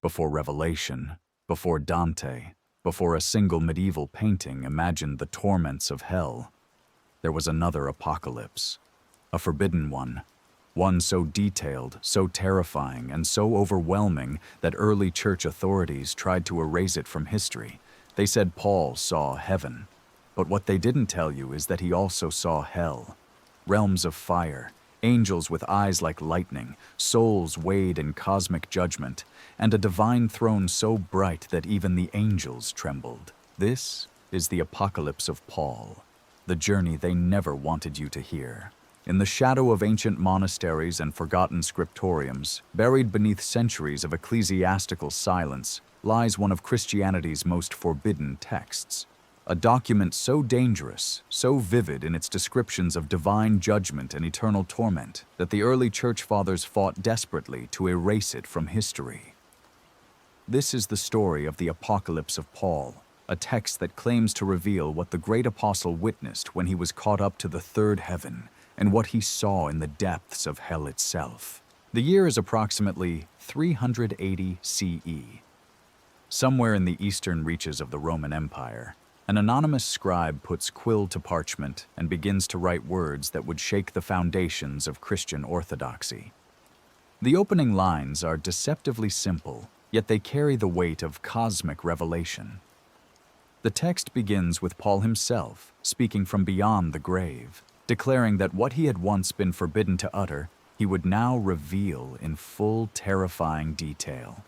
Before Revelation, before Dante, before a single medieval painting imagined the torments of hell, there was another apocalypse, a forbidden one so detailed, so terrifying, and so overwhelming that early church authorities tried to erase it from history. They said Paul saw heaven, but what they didn't tell you is that he also saw hell, realms of fire, angels with eyes like lightning, souls weighed in cosmic judgment, and a divine throne so bright that even the angels trembled. This is the apocalypse of Paul, the journey they never wanted you to hear. In the shadow of ancient monasteries and forgotten scriptoriums, buried beneath centuries of ecclesiastical silence, lies one of Christianity's most forbidden texts. A document so dangerous, so vivid in its descriptions of divine judgment and eternal torment, that the early church fathers fought desperately to erase it from history. This is the story of the Apocalypse of Paul, a text that claims to reveal what the great apostle witnessed when he was caught up to the third heaven, and what he saw in the depths of hell itself. The year is approximately 380 CE. Somewhere in the eastern reaches of the Roman Empire, an anonymous scribe puts quill to parchment and begins to write words that would shake the foundations of Christian orthodoxy. The opening lines are deceptively simple, yet they carry the weight of cosmic revelation. The text begins with Paul himself speaking from beyond the grave, declaring that what he had once been forbidden to utter, he would now reveal in full, terrifying detail.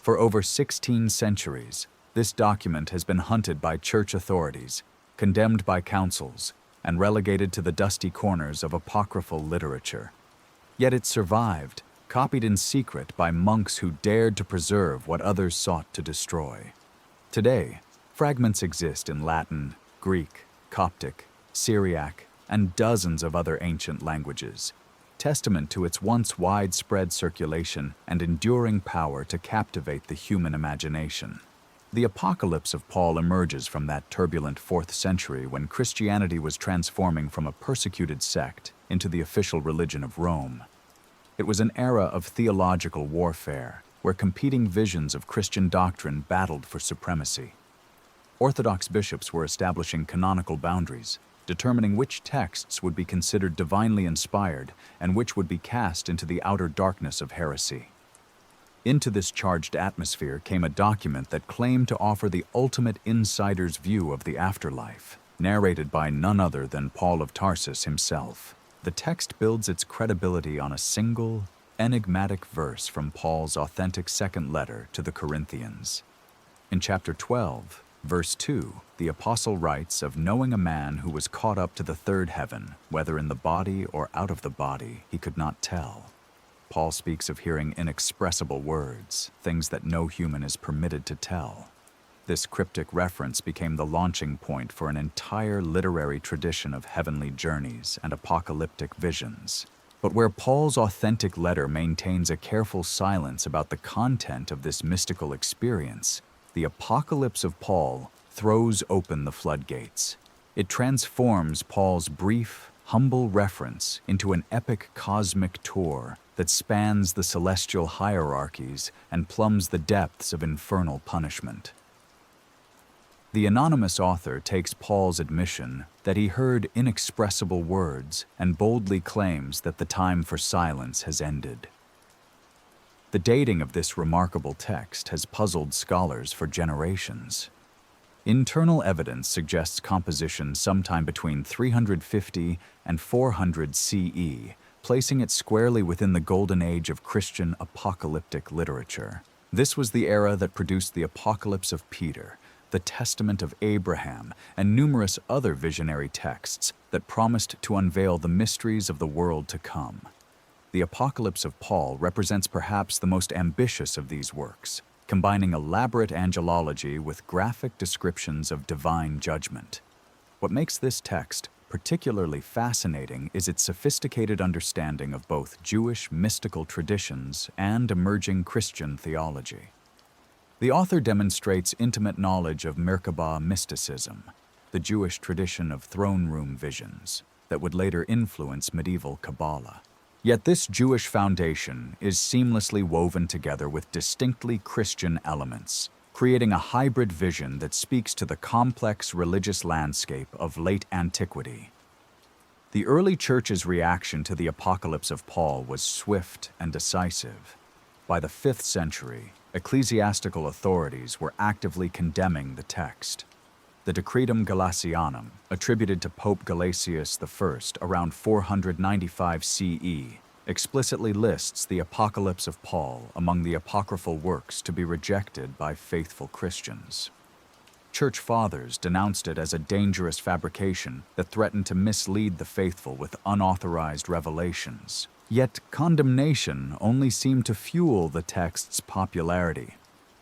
For over 16 centuries, this document has been hunted by church authorities, condemned by councils, and relegated to the dusty corners of apocryphal literature. Yet it survived, copied in secret by monks who dared to preserve what others sought to destroy. Today, fragments exist in Latin, Greek, Coptic, Syriac, and dozens of other ancient languages, testament to its once widespread circulation and enduring power to captivate the human imagination. The Apocalypse of Paul emerges from that turbulent 4th century when Christianity was transforming from a persecuted sect into the official religion of Rome. It was an era of theological warfare, where competing visions of Christian doctrine battled for supremacy. Orthodox bishops were establishing canonical boundaries, determining which texts would be considered divinely inspired and which would be cast into the outer darkness of heresy. Into this charged atmosphere came a document that claimed to offer the ultimate insider's view of the afterlife, narrated by none other than Paul of Tarsus himself. The text builds its credibility on a single, enigmatic verse from Paul's authentic second letter to the Corinthians. In chapter 12, Verse 2, the apostle writes of knowing a man who was caught up to the third heaven, whether in the body or out of the body, he could not tell. Paul speaks of hearing inexpressible words, things that no human is permitted to tell. This cryptic reference became the launching point for an entire literary tradition of heavenly journeys and apocalyptic visions. But where Paul's authentic letter maintains a careful silence about the content of this mystical experience, the Apocalypse of Paul throws open the floodgates. It transforms Paul's brief, humble reference into an epic cosmic tour that spans the celestial hierarchies and plumbs the depths of infernal punishment. The anonymous author takes Paul's admission that he heard inexpressible words and boldly claims that the time for silence has ended. The dating of this remarkable text has puzzled scholars for generations. Internal evidence suggests composition sometime between 350 and 400 CE, placing it squarely within the golden age of Christian apocalyptic literature. This was the era that produced the Apocalypse of Peter, the Testament of Abraham, and numerous other visionary texts that promised to unveil the mysteries of the world to come. The Apocalypse of Paul represents perhaps the most ambitious of these works, combining elaborate angelology with graphic descriptions of divine judgment. What makes this text particularly fascinating is its sophisticated understanding of both Jewish mystical traditions and emerging Christian theology. The author demonstrates intimate knowledge of Merkabah mysticism, the Jewish tradition of throne room visions that would later influence medieval Kabbalah. Yet this Jewish foundation is seamlessly woven together with distinctly Christian elements, creating a hybrid vision that speaks to the complex religious landscape of late antiquity. The early church's reaction to the Apocalypse of Paul was swift and decisive. By the 5th century, ecclesiastical authorities were actively condemning the text. The Decretum Galatianum, attributed to Pope Gelasius I around 495 CE, explicitly lists the Apocalypse of Paul among the apocryphal works to be rejected by faithful Christians. Church fathers denounced it as a dangerous fabrication that threatened to mislead the faithful with unauthorized revelations. Yet condemnation only seemed to fuel the text's popularity.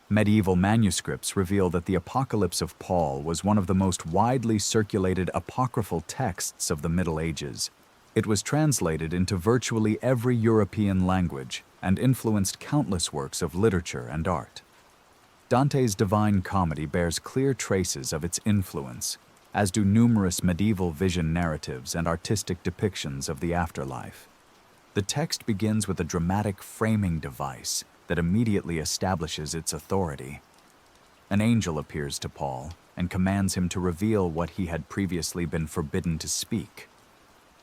Medieval manuscripts reveal that the Apocalypse of Paul was one of the most widely circulated apocryphal texts of the Middle Ages. It was translated into virtually every European language and influenced countless works of literature and art. Dante's Divine Comedy bears clear traces of its influence, as do numerous medieval vision narratives and artistic depictions of the afterlife. The text begins with a dramatic framing device that immediately establishes its authority. An angel appears to Paul and commands him to reveal what he had previously been forbidden to speak.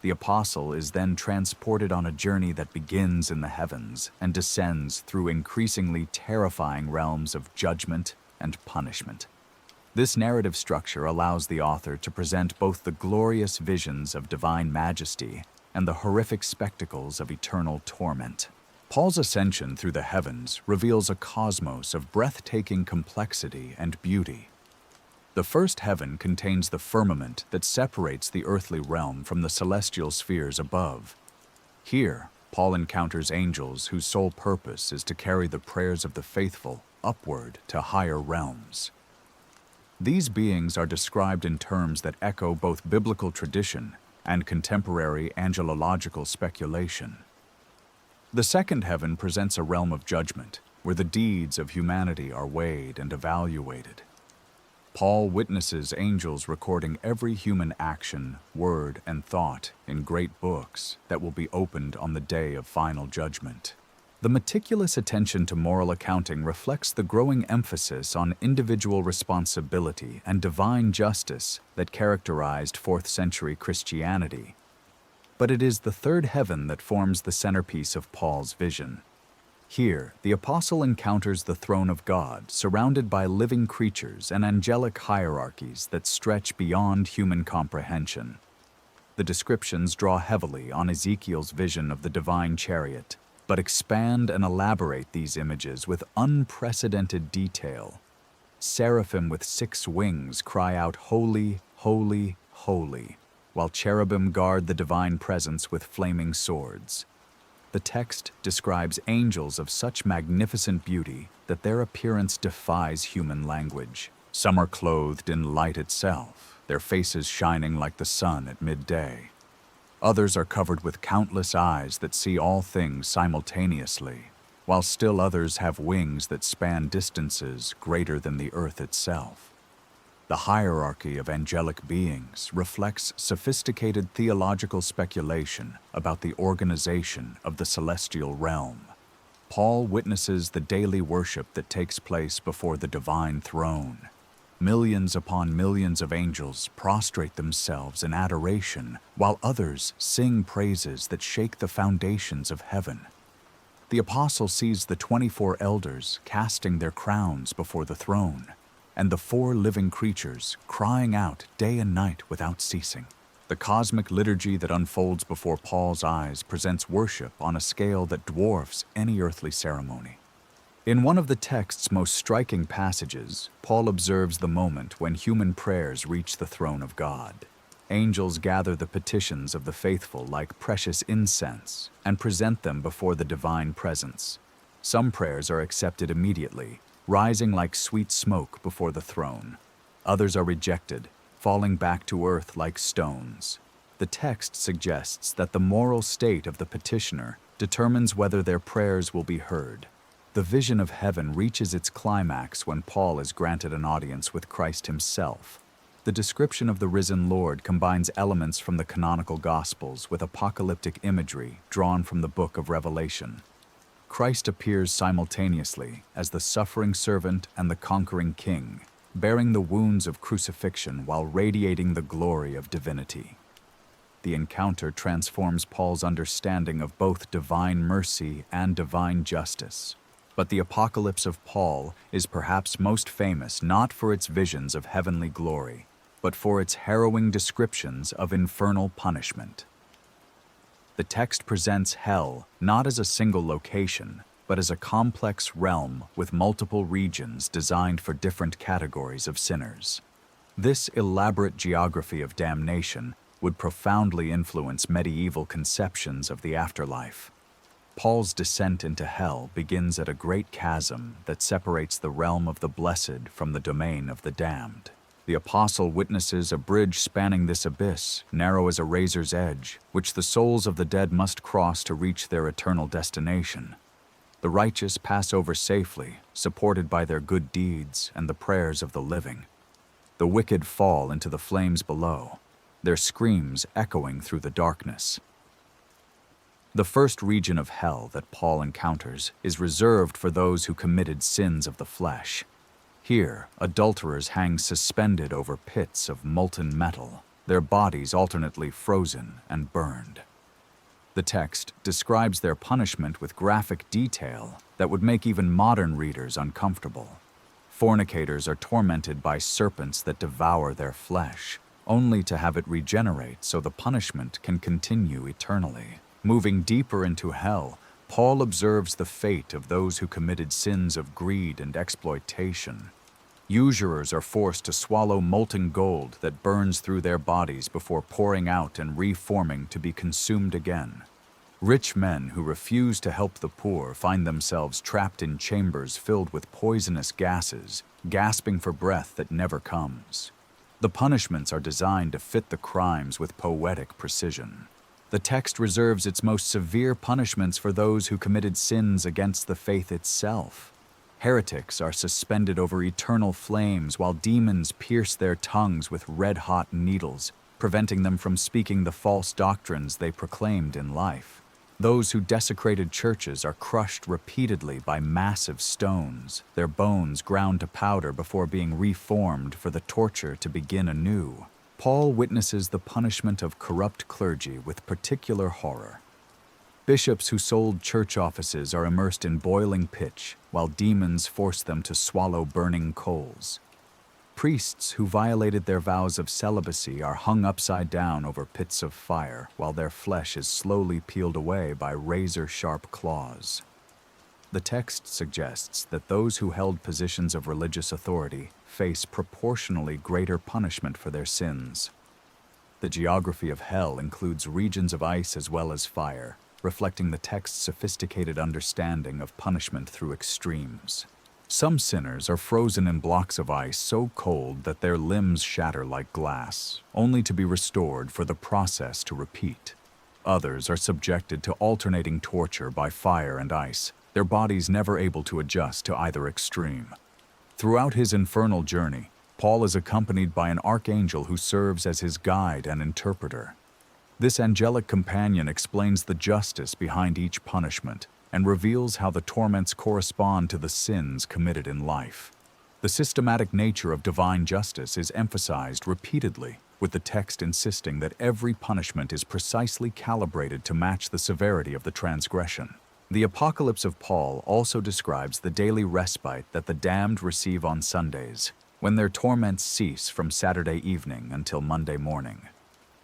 The apostle is then transported on a journey that begins in the heavens and descends through increasingly terrifying realms of judgment and punishment. This narrative structure allows the author to present both the glorious visions of divine majesty and the horrific spectacles of eternal torment. Paul's ascension through the heavens reveals a cosmos of breathtaking complexity and beauty. The first heaven contains the firmament that separates the earthly realm from the celestial spheres above. Here, Paul encounters angels whose sole purpose is to carry the prayers of the faithful upward to higher realms. These beings are described in terms that echo both biblical tradition and contemporary angelological speculation. The second heaven presents a realm of judgment, where the deeds of humanity are weighed and evaluated. Paul witnesses angels recording every human action, word, and thought in great books that will be opened on the day of final judgment. The meticulous attention to moral accounting reflects the growing emphasis on individual responsibility and divine justice that characterized 4th century Christianity. But it is the third heaven that forms the centerpiece of Paul's vision. Here, the apostle encounters the throne of God, surrounded by living creatures and angelic hierarchies that stretch beyond human comprehension. The descriptions draw heavily on Ezekiel's vision of the divine chariot, but expand and elaborate these images with unprecedented detail. Seraphim with 6 wings cry out, "Holy, holy, holy," while cherubim guard the divine presence with flaming swords. The text describes angels of such magnificent beauty that their appearance defies human language. Some are clothed in light itself, their faces shining like the sun at midday. Others are covered with countless eyes that see all things simultaneously, while still others have wings that span distances greater than the earth itself. The hierarchy of angelic beings reflects sophisticated theological speculation about the organization of the celestial realm. Paul witnesses the daily worship that takes place before the divine throne. Millions upon millions of angels prostrate themselves in adoration, while others sing praises that shake the foundations of heaven. The apostle sees the 24 elders casting their crowns before the throne, and the 4 living creatures crying out day and night without ceasing. The cosmic liturgy that unfolds before Paul's eyes presents worship on a scale that dwarfs any earthly ceremony. In one of the text's most striking passages, Paul observes the moment when human prayers reach the throne of God. Angels gather the petitions of the faithful like precious incense and present them before the divine presence. Some prayers are accepted immediately, rising like sweet smoke before the throne. Others are rejected, falling back to earth like stones. The text suggests that the moral state of the petitioner determines whether their prayers will be heard. The vision of heaven reaches its climax when Paul is granted an audience with Christ himself. The description of the risen Lord combines elements from the canonical Gospels with apocalyptic imagery drawn from the book of Revelation. Christ appears simultaneously as the suffering servant and the conquering king, bearing the wounds of crucifixion while radiating the glory of divinity. The encounter transforms Paul's understanding of both divine mercy and divine justice. But the Apocalypse of Paul is perhaps most famous not for its visions of heavenly glory, but for its harrowing descriptions of infernal punishment. The text presents hell not as a single location, but as a complex realm with multiple regions designed for different categories of sinners. This elaborate geography of damnation would profoundly influence medieval conceptions of the afterlife. Paul's descent into hell begins at a great chasm that separates the realm of the blessed from the domain of the damned. The apostle witnesses a bridge spanning this abyss, narrow as a razor's edge, which the souls of the dead must cross to reach their eternal destination. The righteous pass over safely, supported by their good deeds and the prayers of the living. The wicked fall into the flames below, their screams echoing through the darkness. The first region of hell that Paul encounters is reserved for those who committed sins of the flesh. Here, adulterers hang suspended over pits of molten metal, their bodies alternately frozen and burned. The text describes their punishment with graphic detail that would make even modern readers uncomfortable. Fornicators are tormented by serpents that devour their flesh, only to have it regenerate so the punishment can continue eternally. Moving deeper into hell, Paul observes the fate of those who committed sins of greed and exploitation. Usurers are forced to swallow molten gold that burns through their bodies before pouring out and reforming to be consumed again. Rich men who refuse to help the poor find themselves trapped in chambers filled with poisonous gases, gasping for breath that never comes. The punishments are designed to fit the crimes with poetic precision. The text reserves its most severe punishments for those who committed sins against the faith itself. Heretics are suspended over eternal flames while demons pierce their tongues with red-hot needles, preventing them from speaking the false doctrines they proclaimed in life. Those who desecrated churches are crushed repeatedly by massive stones, their bones ground to powder before being reformed for the torture to begin anew. Paul witnesses the punishment of corrupt clergy with particular horror. Bishops who sold church offices are immersed in boiling pitch, while demons force them to swallow burning coals. Priests who violated their vows of celibacy are hung upside down over pits of fire, while their flesh is slowly peeled away by razor-sharp claws. The text suggests that those who held positions of religious authority face proportionally greater punishment for their sins. The geography of hell includes regions of ice as well as fire, reflecting the text's sophisticated understanding of punishment through extremes. Some sinners are frozen in blocks of ice so cold that their limbs shatter like glass, only to be restored for the process to repeat. Others are subjected to alternating torture by fire and ice, their bodies never able to adjust to either extreme. Throughout his infernal journey, Paul is accompanied by an archangel who serves as his guide and interpreter. This angelic companion explains the justice behind each punishment and reveals how the torments correspond to the sins committed in life. The systematic nature of divine justice is emphasized repeatedly, with the text insisting that every punishment is precisely calibrated to match the severity of the transgression. The Apocalypse of Paul also describes the daily respite that the damned receive on Sundays, when their torments cease from Saturday evening until Monday morning.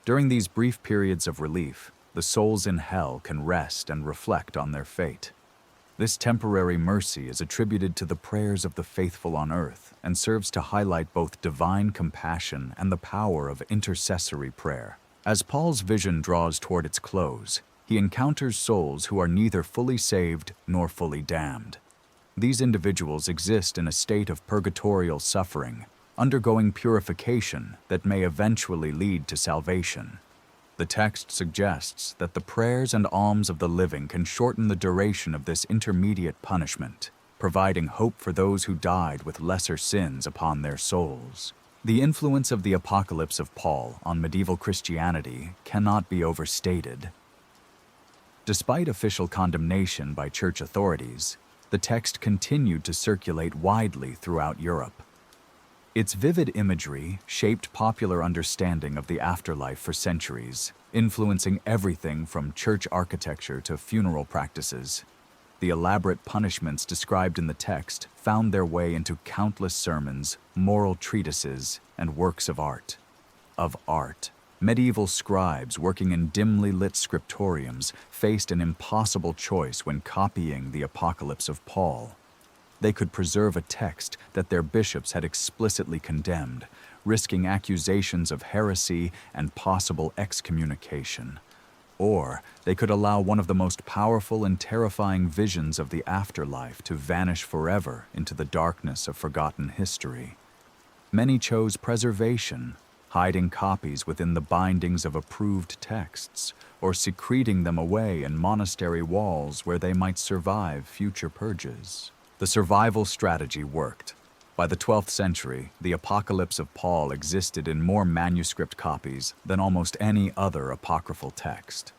During these brief periods of relief, the souls in hell can rest and reflect on their fate. This temporary mercy is attributed to the prayers of the faithful on earth and serves to highlight both divine compassion and the power of intercessory prayer. As Paul's vision draws toward its close, he encounters souls who are neither fully saved nor fully damned. These individuals exist in a state of purgatorial suffering, undergoing purification that may eventually lead to salvation. The text suggests that the prayers and alms of the living can shorten the duration of this intermediate punishment, providing hope for those who died with lesser sins upon their souls. The influence of the Apocalypse of Paul on medieval Christianity cannot be overstated. Despite official condemnation by church authorities, the text continued to circulate widely throughout Europe. Its vivid imagery shaped popular understanding of the afterlife for centuries, influencing everything from church architecture to funeral practices. The elaborate punishments described in the text found their way into countless sermons, moral treatises, and works of art. Medieval scribes working in dimly lit scriptoriums faced an impossible choice when copying the Apocalypse of Paul. They could preserve a text that their bishops had explicitly condemned, risking accusations of heresy and possible excommunication. Or they could allow one of the most powerful and terrifying visions of the afterlife to vanish forever into the darkness of forgotten history. Many chose preservation, hiding copies within the bindings of approved texts, or secreting them away in monastery walls where they might survive future purges. The survival strategy worked. By the 12th century, the Apocalypse of Paul existed in more manuscript copies than almost any other apocryphal text.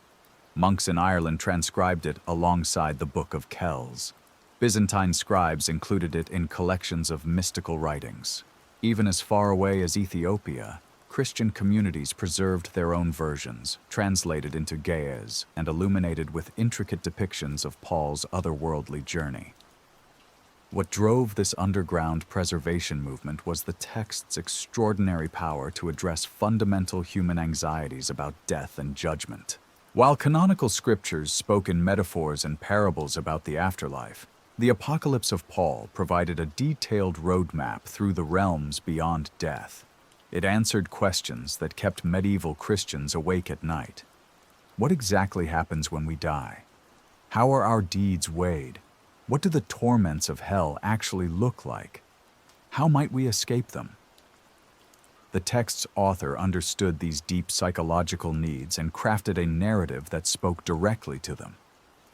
Monks in Ireland transcribed it alongside the Book of Kells. Byzantine scribes included it in collections of mystical writings. Even as far away as Ethiopia, Christian communities preserved their own versions, translated into Ge'ez and illuminated with intricate depictions of Paul's otherworldly journey. What drove this underground preservation movement was the text's extraordinary power to address fundamental human anxieties about death and judgment. While canonical scriptures spoke in metaphors and parables about the afterlife, the Apocalypse of Paul provided a detailed roadmap through the realms beyond death. It answered questions that kept medieval Christians awake at night. What exactly happens when we die? How are our deeds weighed? What do the torments of hell actually look like? How might we escape them? The text's author understood these deep psychological needs and crafted a narrative that spoke directly to them.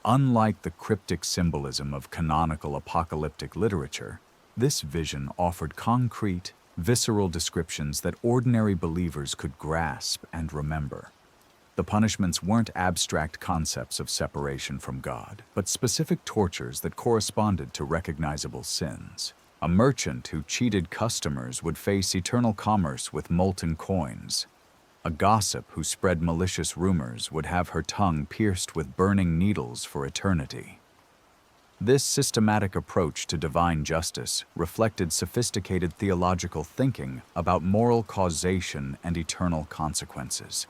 Unlike the cryptic symbolism of canonical apocalyptic literature, this vision offered concrete, visceral descriptions that ordinary believers could grasp and remember. The punishments weren't abstract concepts of separation from God, but specific tortures that corresponded to recognizable sins. A merchant who cheated customers would face eternal commerce with molten coins. A gossip who spread malicious rumors would have her tongue pierced with burning needles for eternity. This systematic approach to divine justice reflected sophisticated theological thinking about moral causation and eternal consequences.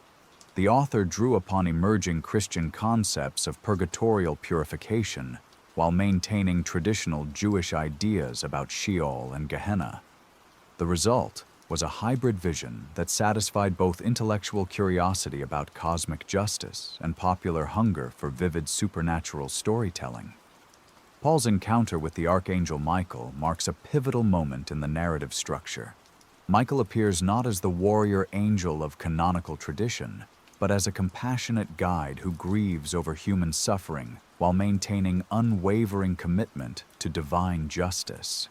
The author drew upon emerging Christian concepts of purgatorial purification while maintaining traditional Jewish ideas about Sheol and Gehenna. The result was a hybrid vision that satisfied both intellectual curiosity about cosmic justice and popular hunger for vivid supernatural storytelling. Paul's encounter with the archangel Michael marks a pivotal moment in the narrative structure. Michael appears not as the warrior angel of canonical tradition, but as a compassionate guide who grieves over human suffering while maintaining unwavering commitment to divine justice.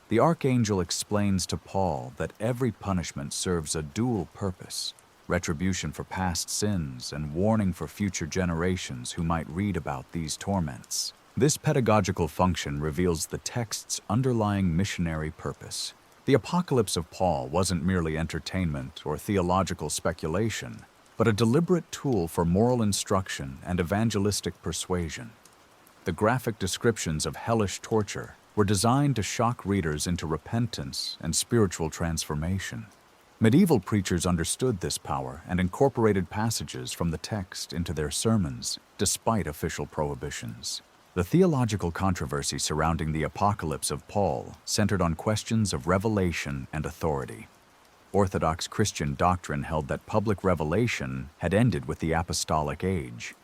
The archangel explains to Paul that every punishment serves a dual purpose: retribution for past sins and warning for future generations who might read about these torments. This pedagogical function reveals the text's underlying missionary purpose. The Apocalypse of Paul wasn't merely entertainment or theological speculation, but a deliberate tool for moral instruction and evangelistic persuasion. The graphic descriptions of hellish torture were designed to shock readers into repentance and spiritual transformation. Medieval preachers understood this power and incorporated passages from the text into their sermons, despite official prohibitions. The theological controversy surrounding the Apocalypse of Paul centered on questions of revelation and authority. Orthodox Christian doctrine held that public revelation had ended with the apostolic age.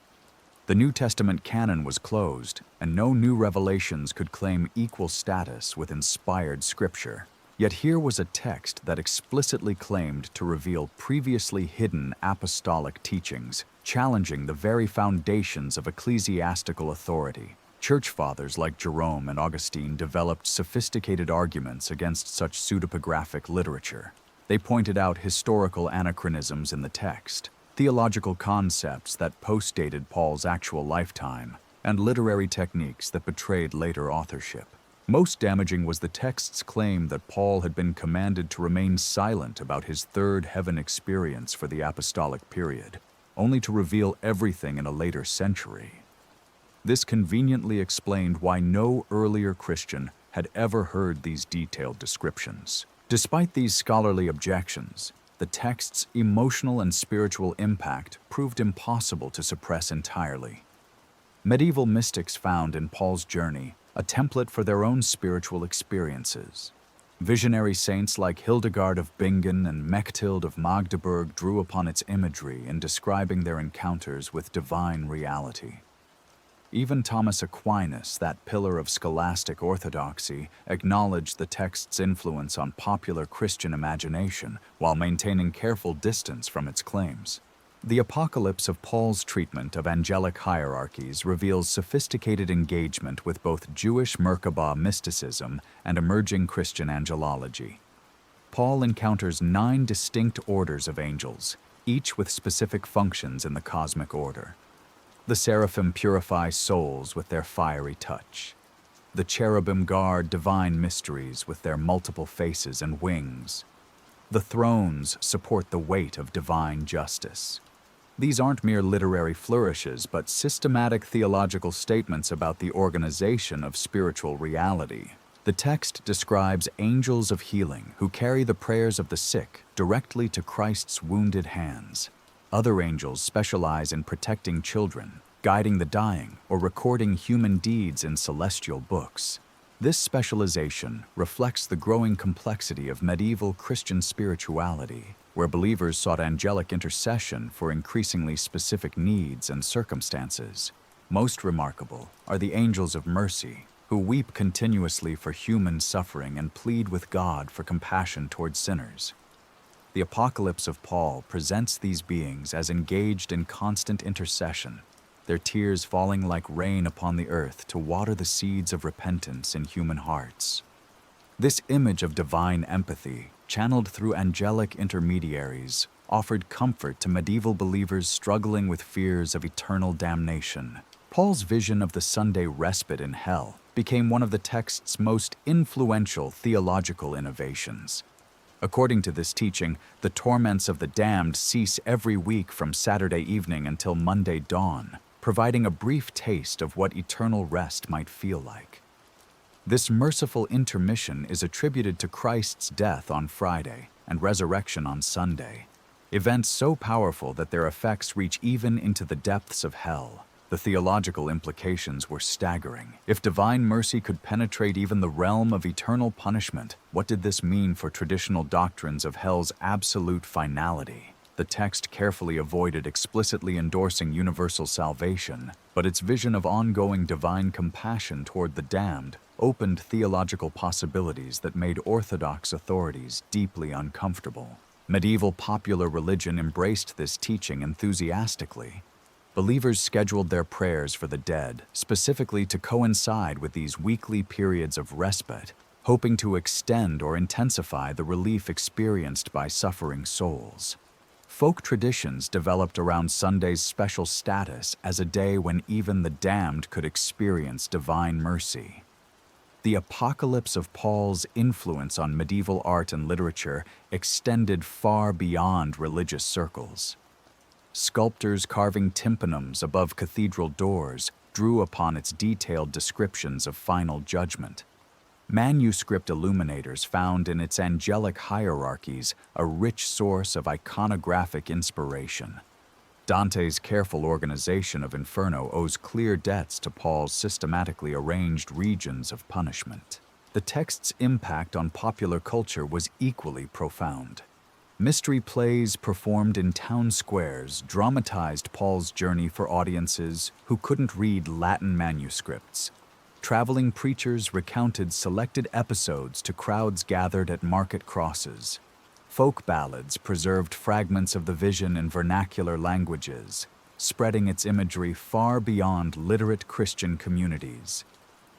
The New Testament canon was closed, and no new revelations could claim equal status with inspired scripture. Yet here was a text that explicitly claimed to reveal previously hidden apostolic teachings, challenging the very foundations of ecclesiastical authority. Church fathers like Jerome and Augustine developed sophisticated arguments against such pseudepigraphic literature. They pointed out historical anachronisms in the text, theological concepts that postdated Paul's actual lifetime, and literary techniques that betrayed later authorship. Most damaging was the text's claim that Paul had been commanded to remain silent about his third heaven experience for the apostolic period, only to reveal everything in a later century. This conveniently explained why no earlier Christian had ever heard these detailed descriptions. Despite these scholarly objections, the text's emotional and spiritual impact proved impossible to suppress entirely. Medieval mystics found in Paul's journey a template for their own spiritual experiences. Visionary saints like Hildegard of Bingen and Mechthild of Magdeburg drew upon its imagery in describing their encounters with divine reality. Even Thomas Aquinas, that pillar of scholastic orthodoxy, acknowledged the text's influence on popular Christian imagination while maintaining careful distance from its claims. The apocalypse of Paul's treatment of angelic hierarchies reveals sophisticated engagement with both Jewish Merkabah mysticism and emerging Christian angelology. Paul encounters 9 distinct orders of angels, each with specific functions in the cosmic order. The seraphim purify souls with their fiery touch. The cherubim guard divine mysteries with their multiple faces and wings. The thrones support the weight of divine justice. These aren't mere literary flourishes, but systematic theological statements about the organization of spiritual reality. The text describes angels of healing who carry the prayers of the sick directly to Christ's wounded hands. Other angels specialize in protecting children, guiding the dying, or recording human deeds in celestial books. This specialization reflects the growing complexity of medieval Christian spirituality, where believers sought angelic intercession for increasingly specific needs and circumstances. Most remarkable are the angels of mercy, who weep continuously for human suffering and plead with God for compassion toward sinners. The Apocalypse of Paul presents these beings as engaged in constant intercession, their tears falling like rain upon the earth to water the seeds of repentance in human hearts. This image of divine empathy, channeled through angelic intermediaries, offered comfort to medieval believers struggling with fears of eternal damnation. Paul's vision of the Sunday respite in hell became one of the text's most influential theological innovations. According to this teaching, the torments of the damned cease every week from Saturday evening until Monday dawn, providing a brief taste of what eternal rest might feel like. This merciful intermission is attributed to Christ's death on Friday and resurrection on Sunday, events so powerful that their effects reach even into the depths of hell. The theological implications were staggering. If divine mercy could penetrate even the realm of eternal punishment, what did this mean for traditional doctrines of hell's absolute finality? The text carefully avoided explicitly endorsing universal salvation, but its vision of ongoing divine compassion toward the damned opened theological possibilities that made orthodox authorities deeply uncomfortable. Medieval popular religion embraced this teaching enthusiastically. Believers scheduled their prayers for the dead specifically to coincide with these weekly periods of respite, hoping to extend or intensify the relief experienced by suffering souls. Folk traditions developed around Sunday's special status as a day when even the damned could experience divine mercy. The Apocalypse of Paul's influence on medieval art and literature extended far beyond religious circles. Sculptors carving tympanums above cathedral doors drew upon its detailed descriptions of final judgment. Manuscript illuminators found in its angelic hierarchies a rich source of iconographic inspiration. Dante's careful organization of Inferno owes clear debts to Paul's systematically arranged regions of punishment. The text's impact on popular culture was equally profound. Mystery plays performed in town squares dramatized Paul's journey for audiences who couldn't read Latin manuscripts. Traveling preachers recounted selected episodes to crowds gathered at market crosses. Folk ballads preserved fragments of the vision in vernacular languages, spreading its imagery far beyond literate Christian communities.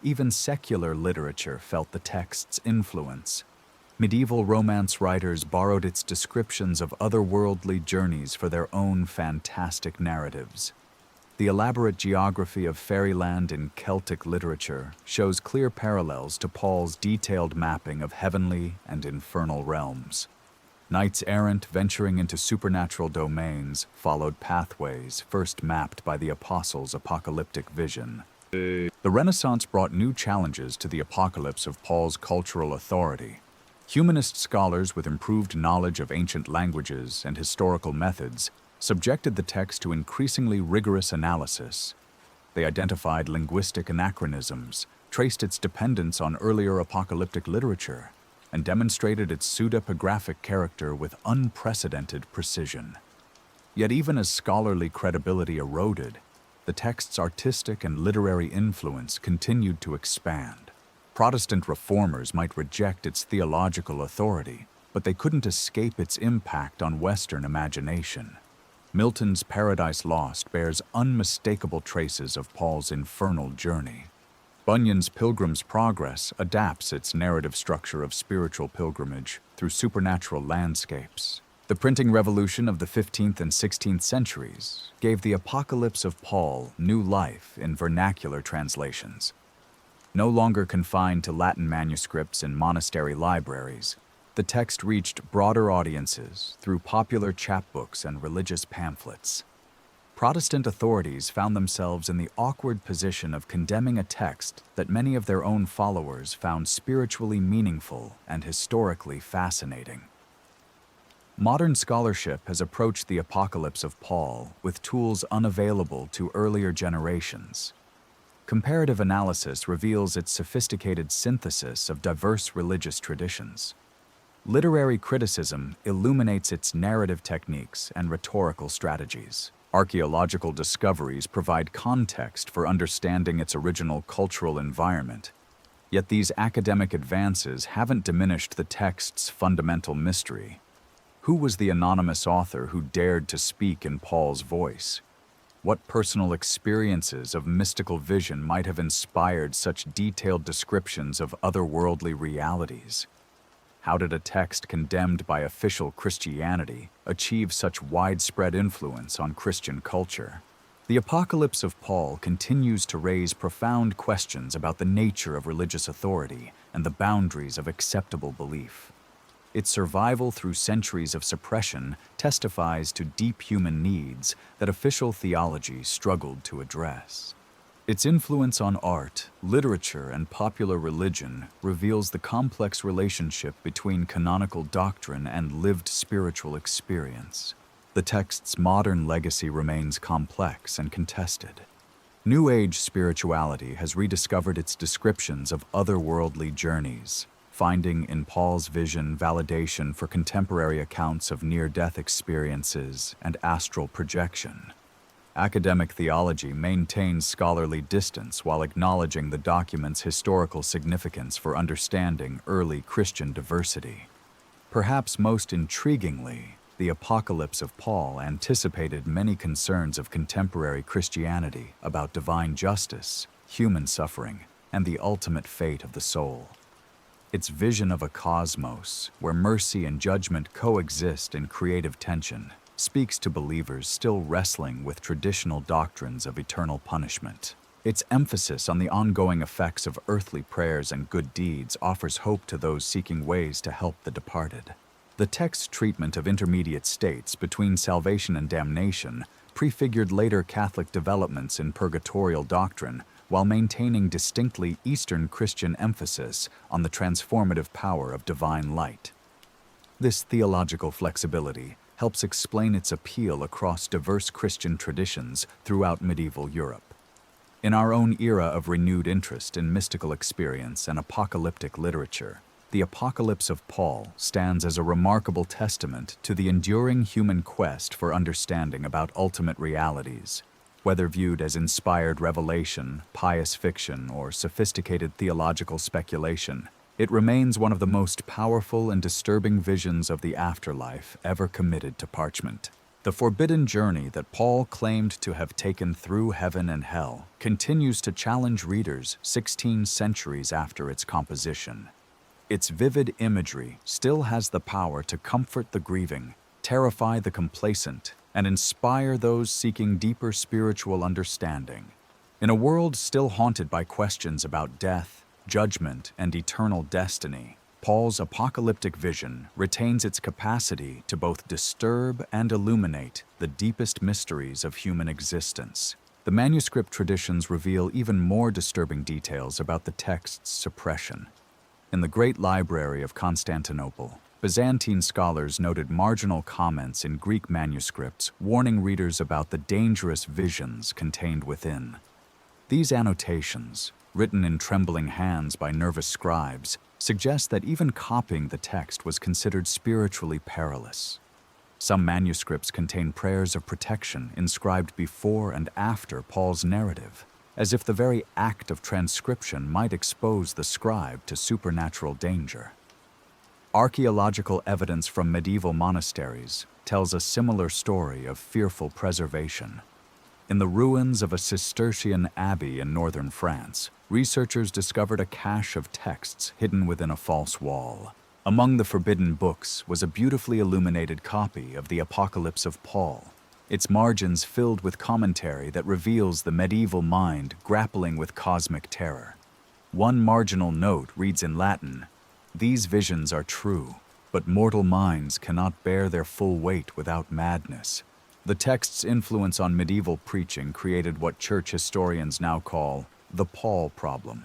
Even secular literature felt the text's influence. Medieval romance writers borrowed its descriptions of otherworldly journeys for their own fantastic narratives. The elaborate geography of fairyland in Celtic literature shows clear parallels to Paul's detailed mapping of heavenly and infernal realms. Knights errant venturing into supernatural domains followed pathways first mapped by the apostles' apocalyptic vision. The Renaissance brought new challenges to the apocalypse of Paul's cultural authority. Humanist scholars with improved knowledge of ancient languages and historical methods subjected the text to increasingly rigorous analysis. They identified linguistic anachronisms, traced its dependence on earlier apocalyptic literature, and demonstrated its pseudepigraphic character with unprecedented precision. Yet even as scholarly credibility eroded, the text's artistic and literary influence continued to expand. Protestant reformers might reject its theological authority, but they couldn't escape its impact on Western imagination. Milton's Paradise Lost bears unmistakable traces of Paul's infernal journey. Bunyan's Pilgrim's Progress adapts its narrative structure of spiritual pilgrimage through supernatural landscapes. The printing revolution of the 15th and 16th centuries gave the Apocalypse of Paul new life in vernacular translations. No longer confined to Latin manuscripts in monastery libraries, the text reached broader audiences through popular chapbooks and religious pamphlets. Protestant authorities found themselves in the awkward position of condemning a text that many of their own followers found spiritually meaningful and historically fascinating. Modern scholarship has approached the Apocalypse of Paul with tools unavailable to earlier generations. Comparative analysis reveals its sophisticated synthesis of diverse religious traditions. Literary criticism illuminates its narrative techniques and rhetorical strategies. Archaeological discoveries provide context for understanding its original cultural environment. Yet these academic advances haven't diminished the text's fundamental mystery. Who was the anonymous author who dared to speak in Paul's voice? What personal experiences of mystical vision might have inspired such detailed descriptions of otherworldly realities? How did a text condemned by official Christianity achieve such widespread influence on Christian culture? The Apocalypse of Paul continues to raise profound questions about the nature of religious authority and the boundaries of acceptable belief. Its survival through centuries of suppression testifies to deep human needs that official theology struggled to address. Its influence on art, literature, and popular religion reveals the complex relationship between canonical doctrine and lived spiritual experience. The text's modern legacy remains complex and contested. New Age spirituality has rediscovered its descriptions of otherworldly journeys, finding in Paul's vision validation for contemporary accounts of near-death experiences and astral projection. Academic theology maintains scholarly distance while acknowledging the document's historical significance for understanding early Christian diversity. Perhaps most intriguingly, the Apocalypse of Paul anticipated many concerns of contemporary Christianity about divine justice, human suffering, and the ultimate fate of the soul. Its vision of a cosmos where mercy and judgment coexist in creative tension speaks to believers still wrestling with traditional doctrines of eternal punishment. Its emphasis on the ongoing effects of earthly prayers and good deeds offers hope to those seeking ways to help the departed. The text's treatment of intermediate states between salvation and damnation prefigured later Catholic developments in purgatorial doctrine, while maintaining distinctly Eastern Christian emphasis on the transformative power of divine light. This theological flexibility helps explain its appeal across diverse Christian traditions throughout medieval Europe. In our own era of renewed interest in mystical experience and apocalyptic literature, the Apocalypse of Paul stands as a remarkable testament to the enduring human quest for understanding about ultimate realities. Whether viewed as inspired revelation, pious fiction, or sophisticated theological speculation, it remains one of the most powerful and disturbing visions of the afterlife ever committed to parchment. The forbidden journey that Paul claimed to have taken through heaven and hell continues to challenge readers 16 centuries after its composition. Its vivid imagery still has the power to comfort the grieving, terrify the complacent, and inspire those seeking deeper spiritual understanding. In a world still haunted by questions about death, judgment, and eternal destiny, Paul's apocalyptic vision retains its capacity to both disturb and illuminate the deepest mysteries of human existence. The manuscript traditions reveal even more disturbing details about the text's suppression. In the Great Library of Constantinople, Byzantine scholars noted marginal comments in Greek manuscripts warning readers about the dangerous visions contained within. These annotations, written in trembling hands by nervous scribes, suggest that even copying the text was considered spiritually perilous. Some manuscripts contain prayers of protection inscribed before and after Paul's narrative, as if the very act of transcription might expose the scribe to supernatural danger. Archaeological evidence from medieval monasteries tells a similar story of fearful preservation. In the ruins of a Cistercian abbey in northern France, researchers discovered a cache of texts hidden within a false wall. Among the forbidden books was a beautifully illuminated copy of the Apocalypse of Paul, its margins filled with commentary that reveals the medieval mind grappling with cosmic terror. One marginal note reads in Latin, "These visions are true, but mortal minds cannot bear their full weight without madness." The text's influence on medieval preaching created what church historians now call the Paul problem.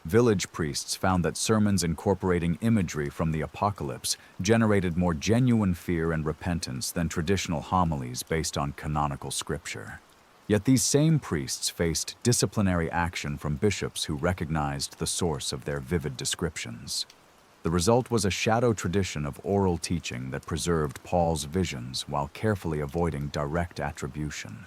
Village priests found that sermons incorporating imagery from the apocalypse generated more genuine fear and repentance than traditional homilies based on canonical scripture. Yet these same priests faced disciplinary action from bishops who recognized the source of their vivid descriptions. The result was a shadow tradition of oral teaching that preserved Paul's visions while carefully avoiding direct attribution.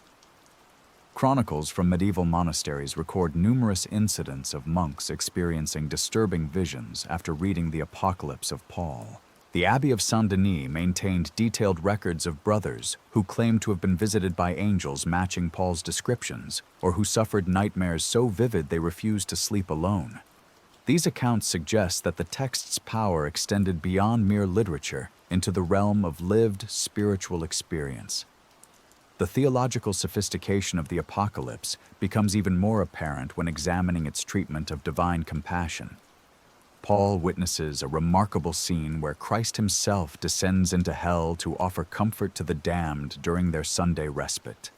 Chronicles from medieval monasteries record numerous incidents of monks experiencing disturbing visions after reading the Apocalypse of Paul. The Abbey of Saint-Denis maintained detailed records of brothers who claimed to have been visited by angels matching Paul's descriptions, or who suffered nightmares so vivid they refused to sleep alone. These accounts suggest that the text's power extended beyond mere literature into the realm of lived spiritual experience. The theological sophistication of the Apocalypse becomes even more apparent when examining its treatment of divine compassion. Paul witnesses a remarkable scene where Christ himself descends into hell to offer comfort to the damned during their Sunday respite.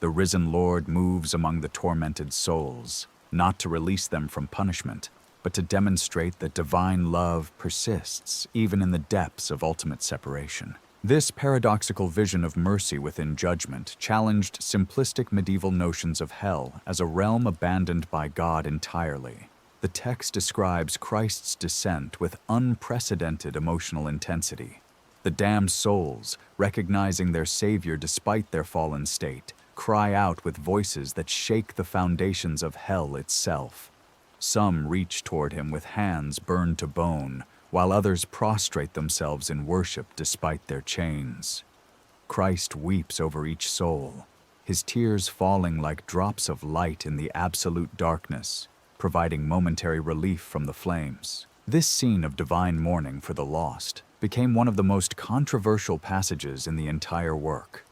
The risen Lord moves among the tormented souls, not to release them from punishment, but to demonstrate that divine love persists even in the depths of ultimate separation. This paradoxical vision of mercy within judgment challenged simplistic medieval notions of hell as a realm abandoned by God entirely. The text describes Christ's descent with unprecedented emotional intensity. The damned souls, recognizing their Savior despite their fallen state, cry out with voices that shake the foundations of hell itself. Some reach toward him with hands burned to bone, while others prostrate themselves in worship despite their chains. Christ weeps over each soul, his tears falling like drops of light in the absolute darkness, providing momentary relief from the flames. This scene of divine mourning for the lost became one of the most controversial passages in the entire work.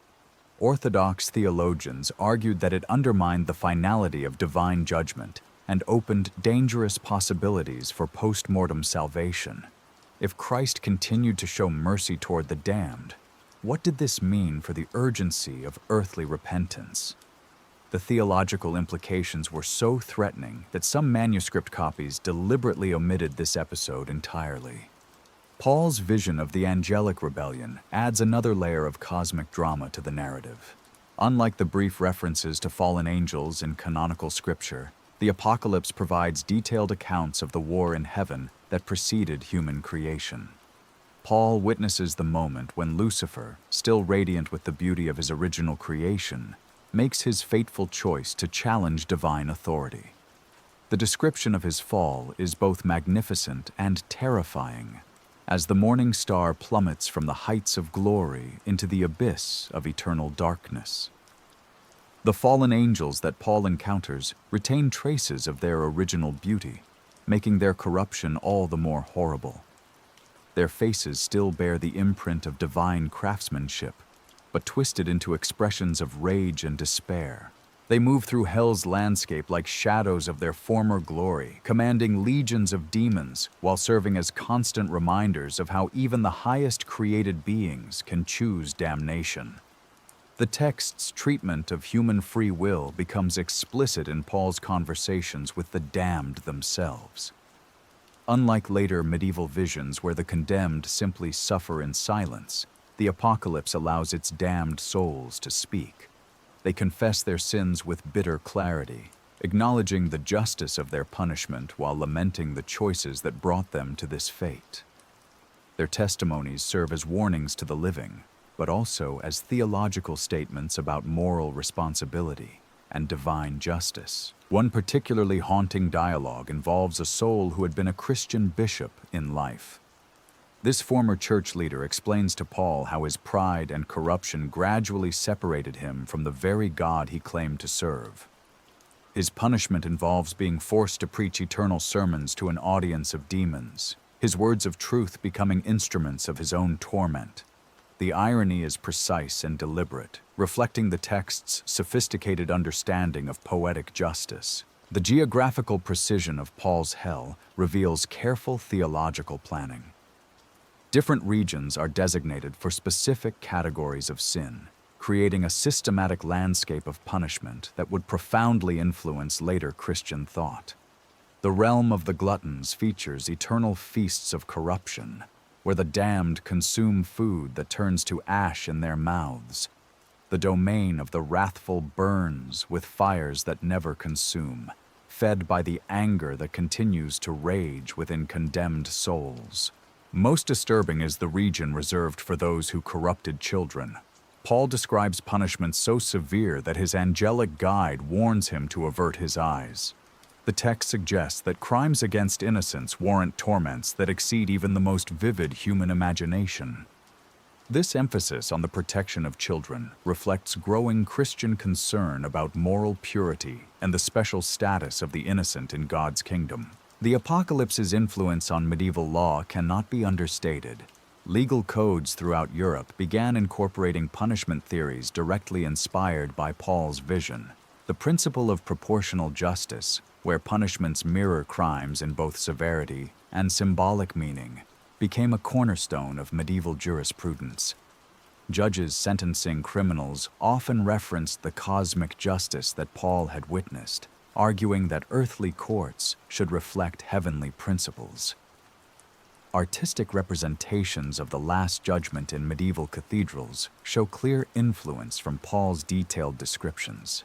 Orthodox theologians argued that it undermined the finality of divine judgment and opened dangerous possibilities for post-mortem salvation. If Christ continued to show mercy toward the damned, what did this mean for the urgency of earthly repentance? The theological implications were so threatening that some manuscript copies deliberately omitted this episode entirely. Paul's vision of the angelic rebellion adds another layer of cosmic drama to the narrative. Unlike the brief references to fallen angels in canonical scripture, the Apocalypse provides detailed accounts of the war in heaven that preceded human creation. Paul witnesses the moment when Lucifer, still radiant with the beauty of his original creation, makes his fateful choice to challenge divine authority. The description of his fall is both magnificent and terrifying, as the morning star plummets from the heights of glory into the abyss of eternal darkness. The fallen angels that Paul encounters retain traces of their original beauty. making their corruption all the more horrible. Their faces still bear the imprint of divine craftsmanship, but twisted into expressions of rage and despair. They move through hell's landscape like shadows of their former glory, commanding legions of demons while serving as constant reminders of how even the highest created beings can choose damnation. The text's treatment of human free will becomes explicit in Paul's conversations with the damned themselves. Unlike later medieval visions where the condemned simply suffer in silence, the apocalypse allows its damned souls to speak. They confess their sins with bitter clarity, acknowledging the justice of their punishment while lamenting the choices that brought them to this fate. Their testimonies serve as warnings to the living, but also as theological statements about moral responsibility and divine justice. One particularly haunting dialogue involves a soul who had been a Christian bishop in life. This former church leader explains to Paul how his pride and corruption gradually separated him from the very God he claimed to serve. His punishment involves being forced to preach eternal sermons to an audience of demons, his words of truth becoming instruments of his own torment. The irony is precise and deliberate, reflecting the text's sophisticated understanding of poetic justice. The geographical precision of Paul's hell reveals careful theological planning. Different regions are designated for specific categories of sin, creating a systematic landscape of punishment that would profoundly influence later Christian thought. The realm of the gluttons features eternal feasts of corruption, where the damned consume food that turns to ash in their mouths. The domain of the wrathful burns with fires that never consume, fed by the anger that continues to rage within condemned souls. Most disturbing is the region reserved for those who corrupted children. Paul describes punishment so severe that his angelic guide warns him to avert his eyes. The text suggests that crimes against innocents warrant torments that exceed even the most vivid human imagination. This emphasis on the protection of children reflects growing Christian concern about moral purity and the special status of the innocent in God's kingdom. The apocalypse's influence on medieval law cannot be understated. Legal codes throughout Europe began incorporating punishment theories directly inspired by Paul's vision. The principle of proportional justice, where punishments mirror crimes in both severity and symbolic meaning, became a cornerstone of medieval jurisprudence. Judges sentencing criminals often referenced the cosmic justice that Paul had witnessed, arguing that earthly courts should reflect heavenly principles. Artistic representations of the Last Judgment in medieval cathedrals show clear influence from Paul's detailed descriptions.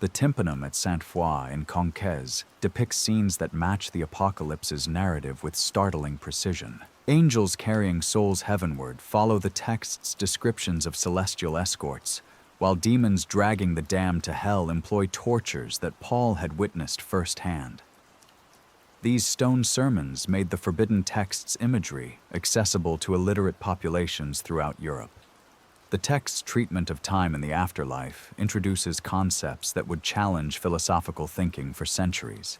The tympanum at Sainte-Foy in Conques depicts scenes that match the apocalypse's narrative with startling precision. Angels carrying souls heavenward follow the text's descriptions of celestial escorts, while demons dragging the damned to hell employ tortures that Paul had witnessed firsthand. These stone sermons made the forbidden text's imagery accessible to illiterate populations throughout Europe. The text's treatment of time in the afterlife introduces concepts that would challenge philosophical thinking for centuries.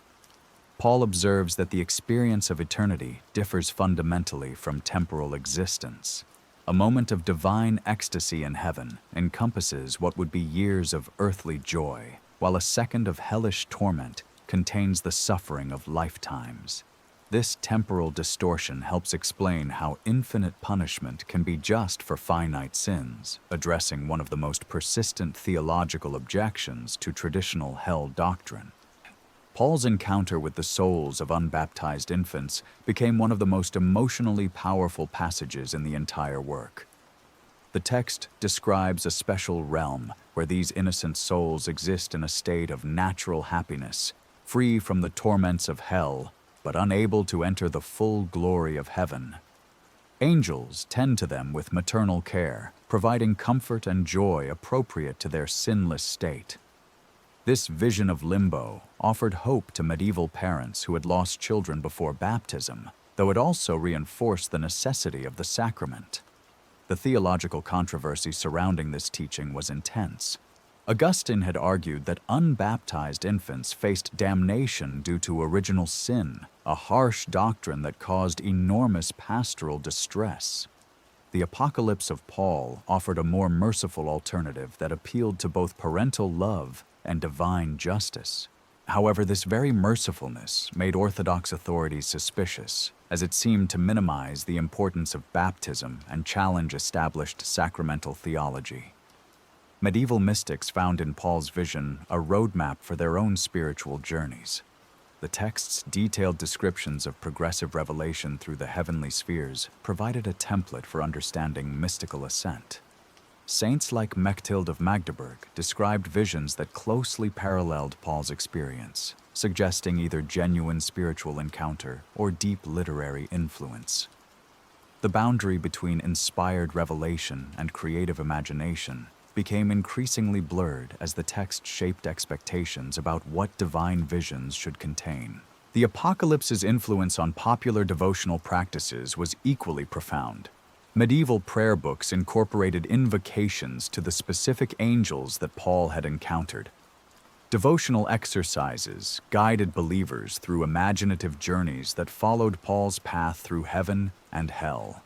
Paul observes that the experience of eternity differs fundamentally from temporal existence. A moment of divine ecstasy in heaven encompasses what would be years of earthly joy, while a second of hellish torment contains the suffering of lifetimes. This temporal distortion helps explain how infinite punishment can be just for finite sins, addressing one of the most persistent theological objections to traditional hell doctrine. Paul's encounter with the souls of unbaptized infants became one of the most emotionally powerful passages in the entire work. The text describes a special realm where these innocent souls exist in a state of natural happiness, free from the torments of hell, but unable to enter the full glory of heaven. Angels tend to them with maternal care, providing comfort and joy appropriate to their sinless state. This vision of limbo offered hope to medieval parents who had lost children before baptism, though it also reinforced the necessity of the sacrament. The theological controversy surrounding this teaching was intense. Augustine had argued that unbaptized infants faced damnation due to original sin, a harsh doctrine that caused enormous pastoral distress. The Apocalypse of Paul offered a more merciful alternative that appealed to both parental love and divine justice. However, this very mercifulness made Orthodox authorities suspicious, as it seemed to minimize the importance of baptism and challenge established sacramental theology. Medieval mystics found in Paul's vision a roadmap for their own spiritual journeys. The text's detailed descriptions of progressive revelation through the heavenly spheres provided a template for understanding mystical ascent. Saints like Mechthild of Magdeburg described visions that closely paralleled Paul's experience, suggesting either genuine spiritual encounter or deep literary influence. The boundary between inspired revelation and creative imagination became increasingly blurred as the text shaped expectations about what divine visions should contain. The Apocalypse's influence on popular devotional practices was equally profound. Medieval prayer books incorporated invocations to the specific angels that Paul had encountered. Devotional exercises guided believers through imaginative journeys that followed Paul's path through heaven and hell.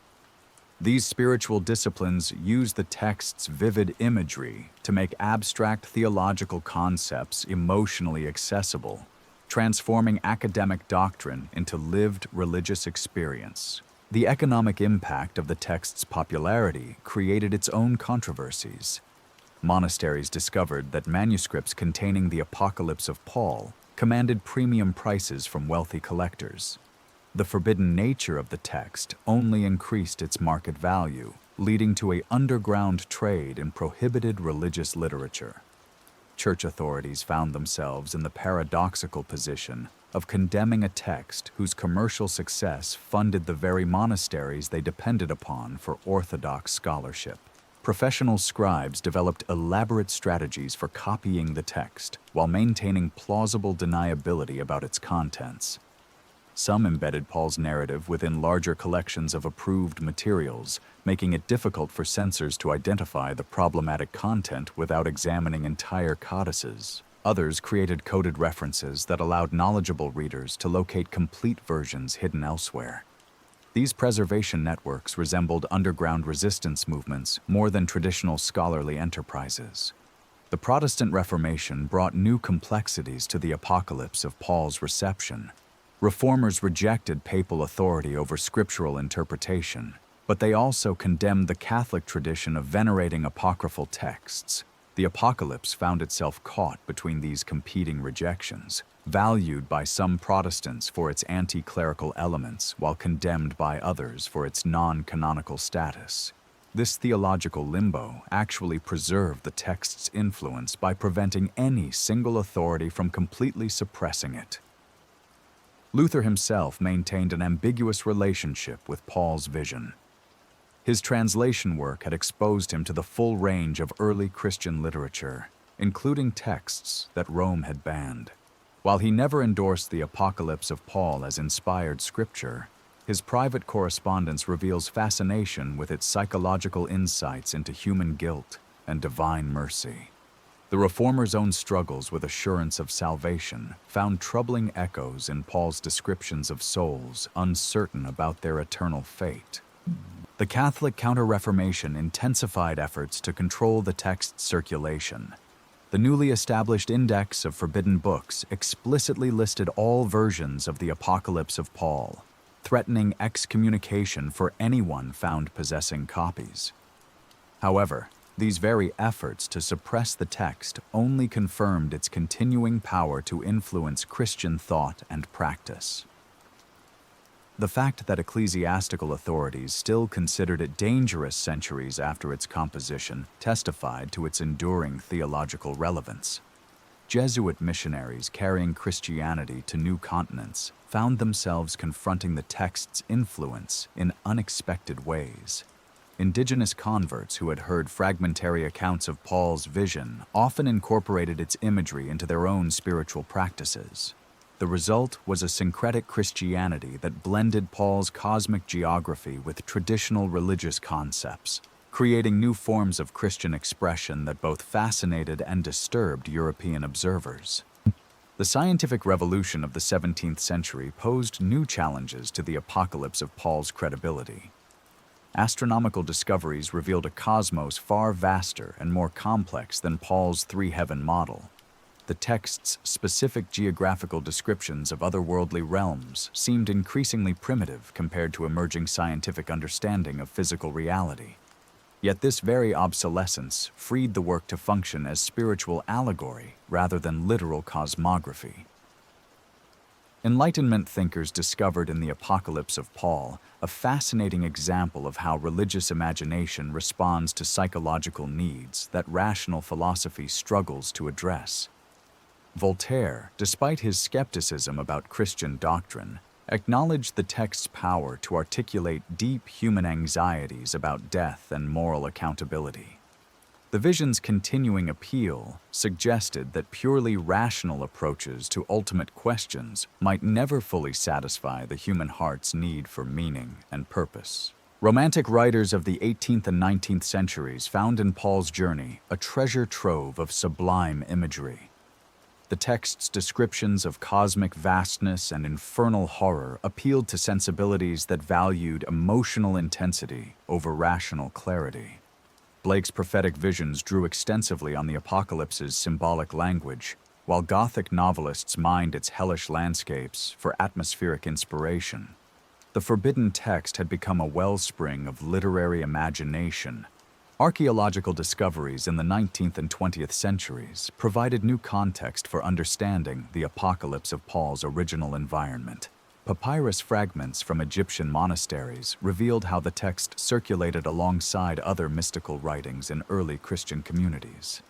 These spiritual disciplines use the text's vivid imagery to make abstract theological concepts emotionally accessible, transforming academic doctrine into lived religious experience. The economic impact of the text's popularity created its own controversies. Monasteries discovered that manuscripts containing the Apocalypse of Paul commanded premium prices from wealthy collectors. The forbidden nature of the text only increased its market value, leading to an underground trade in prohibited religious literature. Church authorities found themselves in the paradoxical position of condemning a text whose commercial success funded the very monasteries they depended upon for orthodox scholarship. Professional scribes developed elaborate strategies for copying the text while maintaining plausible deniability about its contents. Some embedded Paul's narrative within larger collections of approved materials, making it difficult for censors to identify the problematic content without examining entire codices. Others created coded references that allowed knowledgeable readers to locate complete versions hidden elsewhere. These preservation networks resembled underground resistance movements more than traditional scholarly enterprises. The Protestant Reformation brought new complexities to the Apocalypse of Paul's reception. Reformers rejected papal authority over scriptural interpretation, but they also condemned the Catholic tradition of venerating apocryphal texts. The Apocalypse found itself caught between these competing rejections, valued by some Protestants for its anti-clerical elements while condemned by others for its non-canonical status. This theological limbo actually preserved the text's influence by preventing any single authority from completely suppressing it. Luther himself maintained an ambiguous relationship with Paul's vision. His translation work had exposed him to the full range of early Christian literature, including texts that Rome had banned. While he never endorsed the Apocalypse of Paul as inspired scripture, his private correspondence reveals fascination with its psychological insights into human guilt and divine mercy. The Reformers' own struggles with assurance of salvation found troubling echoes in Paul's descriptions of souls uncertain about their eternal fate. The Catholic Counter-Reformation intensified efforts to control the text's circulation. The newly established Index of Forbidden Books explicitly listed all versions of the Apocalypse of Paul, threatening excommunication for anyone found possessing copies. However, these very efforts to suppress the text only confirmed its continuing power to influence Christian thought and practice. The fact that ecclesiastical authorities still considered it dangerous centuries after its composition testified to its enduring theological relevance. Jesuit missionaries carrying Christianity to new continents found themselves confronting the text's influence in unexpected ways. Indigenous converts who had heard fragmentary accounts of Paul's vision often incorporated its imagery into their own spiritual practices. The result was a syncretic Christianity that blended Paul's cosmic geography with traditional religious concepts. creating new forms of Christian expression that both fascinated and disturbed European observers. The scientific revolution of the 17th century posed new challenges to the apocalypse of Paul's credibility. Astronomical discoveries revealed a cosmos far vaster and more complex than Paul's three-heaven model. The text's specific geographical descriptions of otherworldly realms seemed increasingly primitive compared to emerging scientific understanding of physical reality. Yet this very obsolescence freed the work to function as spiritual allegory rather than literal cosmography. Enlightenment thinkers discovered in the Apocalypse of Paul a fascinating example of how religious imagination responds to psychological needs that rational philosophy struggles to address. Voltaire, despite his skepticism about Christian doctrine, acknowledged the text's power to articulate deep human anxieties about death and moral accountability. The vision's continuing appeal suggested that purely rational approaches to ultimate questions might never fully satisfy the human heart's need for meaning and purpose. Romantic writers of the 18th and 19th centuries found in Paul's journey a treasure trove of sublime imagery. The text's descriptions of cosmic vastness and infernal horror appealed to sensibilities that valued emotional intensity over rational clarity. Blake's prophetic visions drew extensively on the apocalypse's symbolic language, while Gothic novelists mined its hellish landscapes for atmospheric inspiration. The forbidden text had become a wellspring of literary imagination. Archaeological discoveries in the 19th and 20th centuries provided new context for understanding the apocalypse of Paul's original environment. Papyrus fragments from Egyptian monasteries revealed how the text circulated alongside other mystical writings in early Christian communities.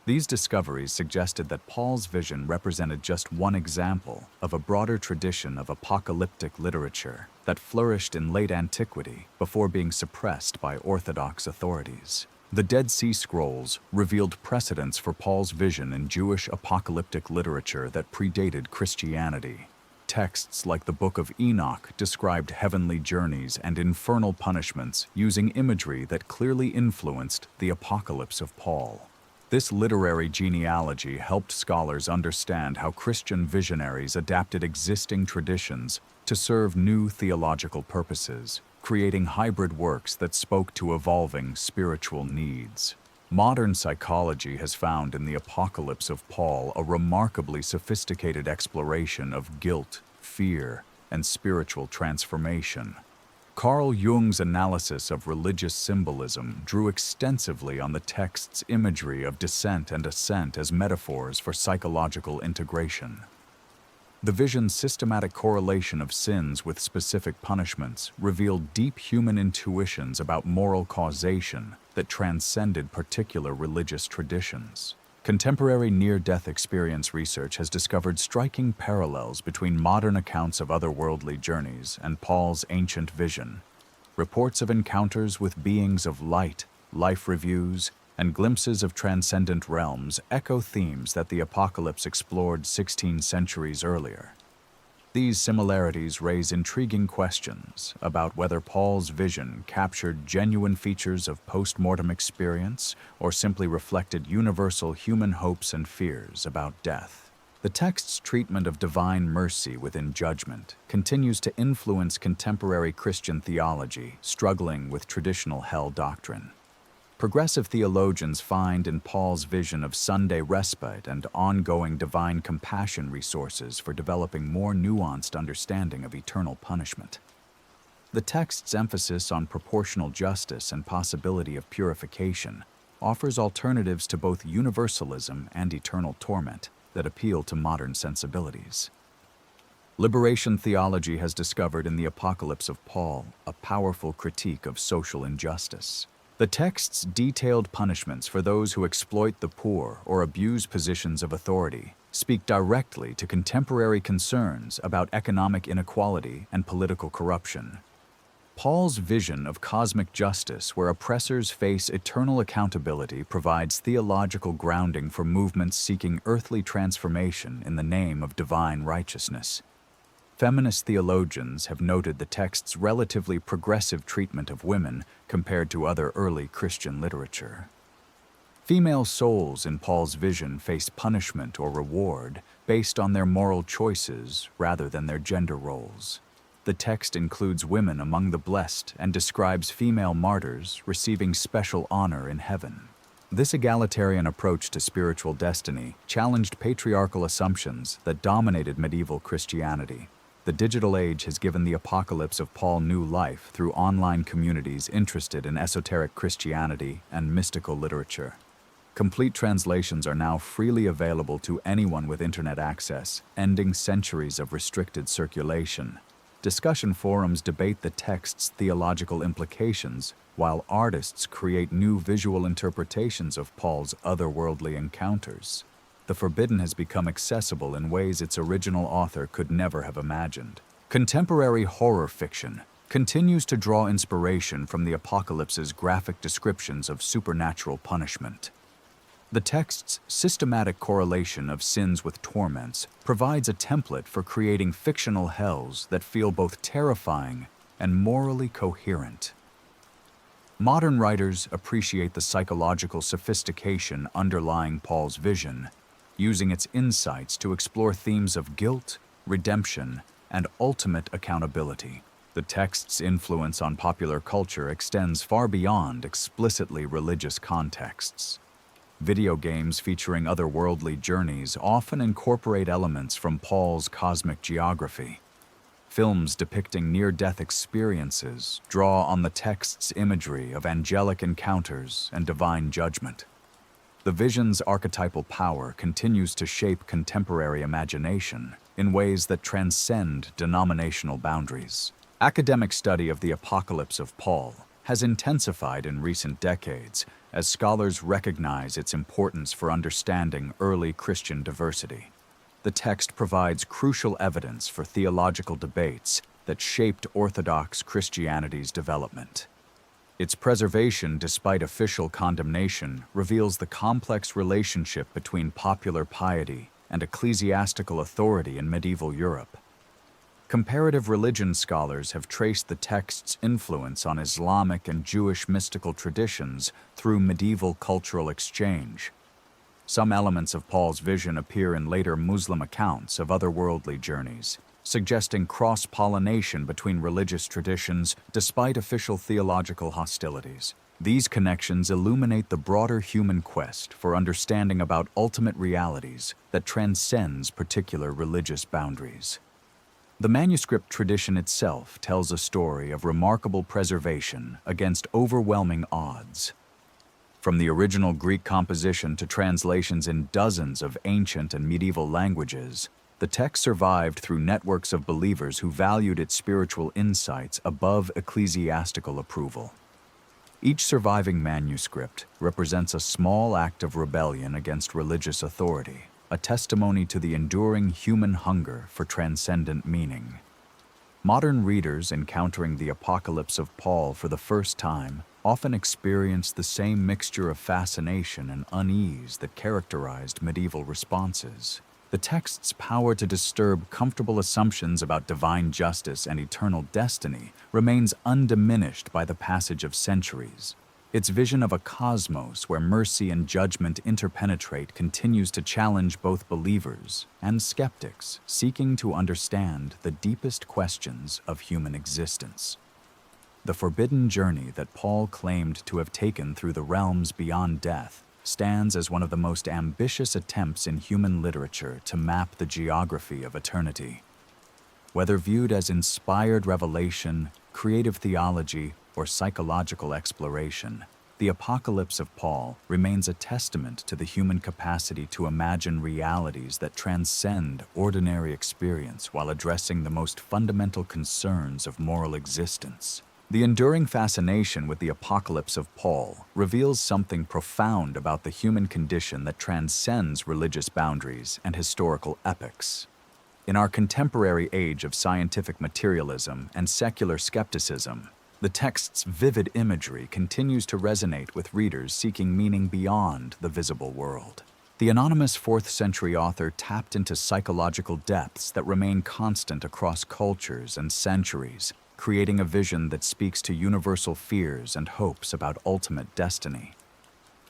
These discoveries suggested that Paul's vision represented just one example of a broader tradition of apocalyptic literature that flourished in late antiquity before being suppressed by Orthodox authorities. The Dead Sea Scrolls revealed precedents for Paul's vision in Jewish apocalyptic literature that predated Christianity. Texts like the Book of Enoch described heavenly journeys and infernal punishments using imagery that clearly influenced the apocalypse of Paul. This literary genealogy helped scholars understand how Christian visionaries adapted existing traditions to serve new theological purposes, creating hybrid works that spoke to evolving spiritual needs. Modern psychology has found in the Apocalypse of Paul a remarkably sophisticated exploration of guilt, fear, and spiritual transformation. Carl Jung's analysis of religious symbolism drew extensively on the text's imagery of descent and ascent as metaphors for psychological integration. The vision's systematic correlation of sins with specific punishments revealed deep human intuitions about moral causation that transcended particular religious traditions. Contemporary near-death experience research has discovered striking parallels between modern accounts of otherworldly journeys and Paul's ancient vision. Reports of encounters with beings of light, life reviews, and glimpses of transcendent realms echo themes that the apocalypse explored 16 centuries earlier. These similarities raise intriguing questions about whether Paul's vision captured genuine features of post-mortem experience or simply reflected universal human hopes and fears about death. The text's treatment of divine mercy within judgment continues to influence contemporary Christian theology struggling with traditional hell doctrine. Progressive theologians find in Paul's vision of Sunday respite and ongoing divine compassion resources for developing more nuanced understanding of eternal punishment. The text's emphasis on proportional justice and possibility of purification offers alternatives to both universalism and eternal torment that appeal to modern sensibilities. Liberation theology has discovered in the Apocalypse of Paul a powerful critique of social injustice. The text's detailed punishments for those who exploit the poor or abuse positions of authority speak directly to contemporary concerns about economic inequality and political corruption. Paul's vision of cosmic justice, where oppressors face eternal accountability, provides theological grounding for movements seeking earthly transformation in the name of divine righteousness. Feminist theologians have noted the text's relatively progressive treatment of women compared to other early Christian literature. Female souls in Paul's vision face punishment or reward based on their moral choices rather than their gender roles. The text includes women among the blessed and describes female martyrs receiving special honor in heaven. This egalitarian approach to spiritual destiny challenged patriarchal assumptions that dominated medieval Christianity. The digital age has given the apocalypse of Paul new life through online communities interested in esoteric Christianity and mystical literature. Complete translations are now freely available to anyone with internet access, ending centuries of restricted circulation. Discussion forums debate the text's theological implications, while artists create new visual interpretations of Paul's otherworldly encounters. The forbidden has become accessible in ways its original author could never have imagined. Contemporary horror fiction continues to draw inspiration from the apocalypse's graphic descriptions of supernatural punishment. The text's systematic correlation of sins with torments provides a template for creating fictional hells that feel both terrifying and morally coherent. Modern writers appreciate the psychological sophistication underlying Paul's vision, using its insights to explore themes of guilt, redemption, and ultimate accountability. The text's influence on popular culture extends far beyond explicitly religious contexts. Video games featuring otherworldly journeys often incorporate elements from Paul's cosmic geography. Films depicting near-death experiences draw on the text's imagery of angelic encounters and divine judgment. The vision's archetypal power continues to shape contemporary imagination in ways that transcend denominational boundaries. Academic study of the apocalypse of Paul has intensified in recent decades as scholars recognize its importance for understanding early Christian diversity. The text provides crucial evidence for theological debates that shaped Orthodox Christianity's development. Its preservation, despite official condemnation, reveals the complex relationship between popular piety and ecclesiastical authority in medieval Europe. Comparative religion scholars have traced the text's influence on Islamic and Jewish mystical traditions through medieval cultural exchange. Some elements of Paul's vision appear in later Muslim accounts of otherworldly journeys, suggesting cross-pollination between religious traditions despite official theological hostilities. These connections illuminate the broader human quest for understanding about ultimate realities that transcends particular religious boundaries. The manuscript tradition itself tells a story of remarkable preservation against overwhelming odds. From the original Greek composition to translations in dozens of ancient and medieval languages, the text survived through networks of believers who valued its spiritual insights above ecclesiastical approval. Each surviving manuscript represents a small act of rebellion against religious authority, a testimony to the enduring human hunger for transcendent meaning. Modern readers encountering the apocalypse of Paul for the first time often experience the same mixture of fascination and unease that characterized medieval responses. The text's power to disturb comfortable assumptions about divine justice and eternal destiny remains undiminished by the passage of centuries. Its vision of a cosmos where mercy and judgment interpenetrate continues to challenge both believers and skeptics seeking to understand the deepest questions of human existence. The forbidden journey that Paul claimed to have taken through the realms beyond death stands as one of the most ambitious attempts in human literature to map the geography of eternity. Whether viewed as inspired revelation, creative theology, or psychological exploration, the Apocalypse of Paul remains a testament to the human capacity to imagine realities that transcend ordinary experience while addressing the most fundamental concerns of moral existence. The enduring fascination with the Apocalypse of Paul reveals something profound about the human condition that transcends religious boundaries and historical epochs. In our contemporary age of scientific materialism and secular skepticism, the text's vivid imagery continues to resonate with readers seeking meaning beyond the visible world. The anonymous 4th century author tapped into psychological depths that remain constant across cultures and centuries, creating a vision that speaks to universal fears and hopes about ultimate destiny.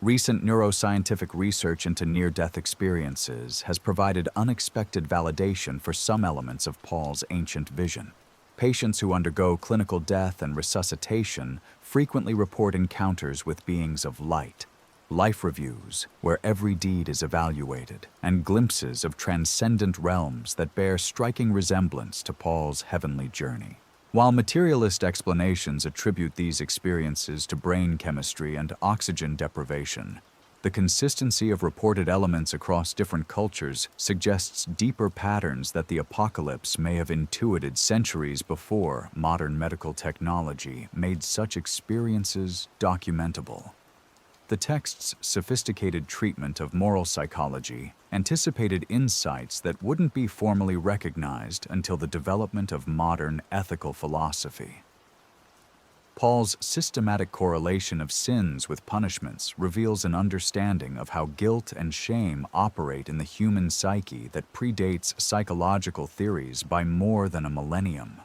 Recent neuroscientific research into near-death experiences has provided unexpected validation for some elements of Paul's ancient vision. Patients who undergo clinical death and resuscitation frequently report encounters with beings of light, life reviews where every deed is evaluated, and glimpses of transcendent realms that bear striking resemblance to Paul's heavenly journey. While materialist explanations attribute these experiences to brain chemistry and oxygen deprivation, the consistency of reported elements across different cultures suggests deeper patterns that the apocalypse may have intuited centuries before modern medical technology made such experiences documentable. The text's sophisticated treatment of moral psychology anticipated insights that wouldn't be formally recognized until the development of modern ethical philosophy. Paul's systematic correlation of sins with punishments reveals an understanding of how guilt and shame operate in the human psyche that predates psychological theories by more than a millennium.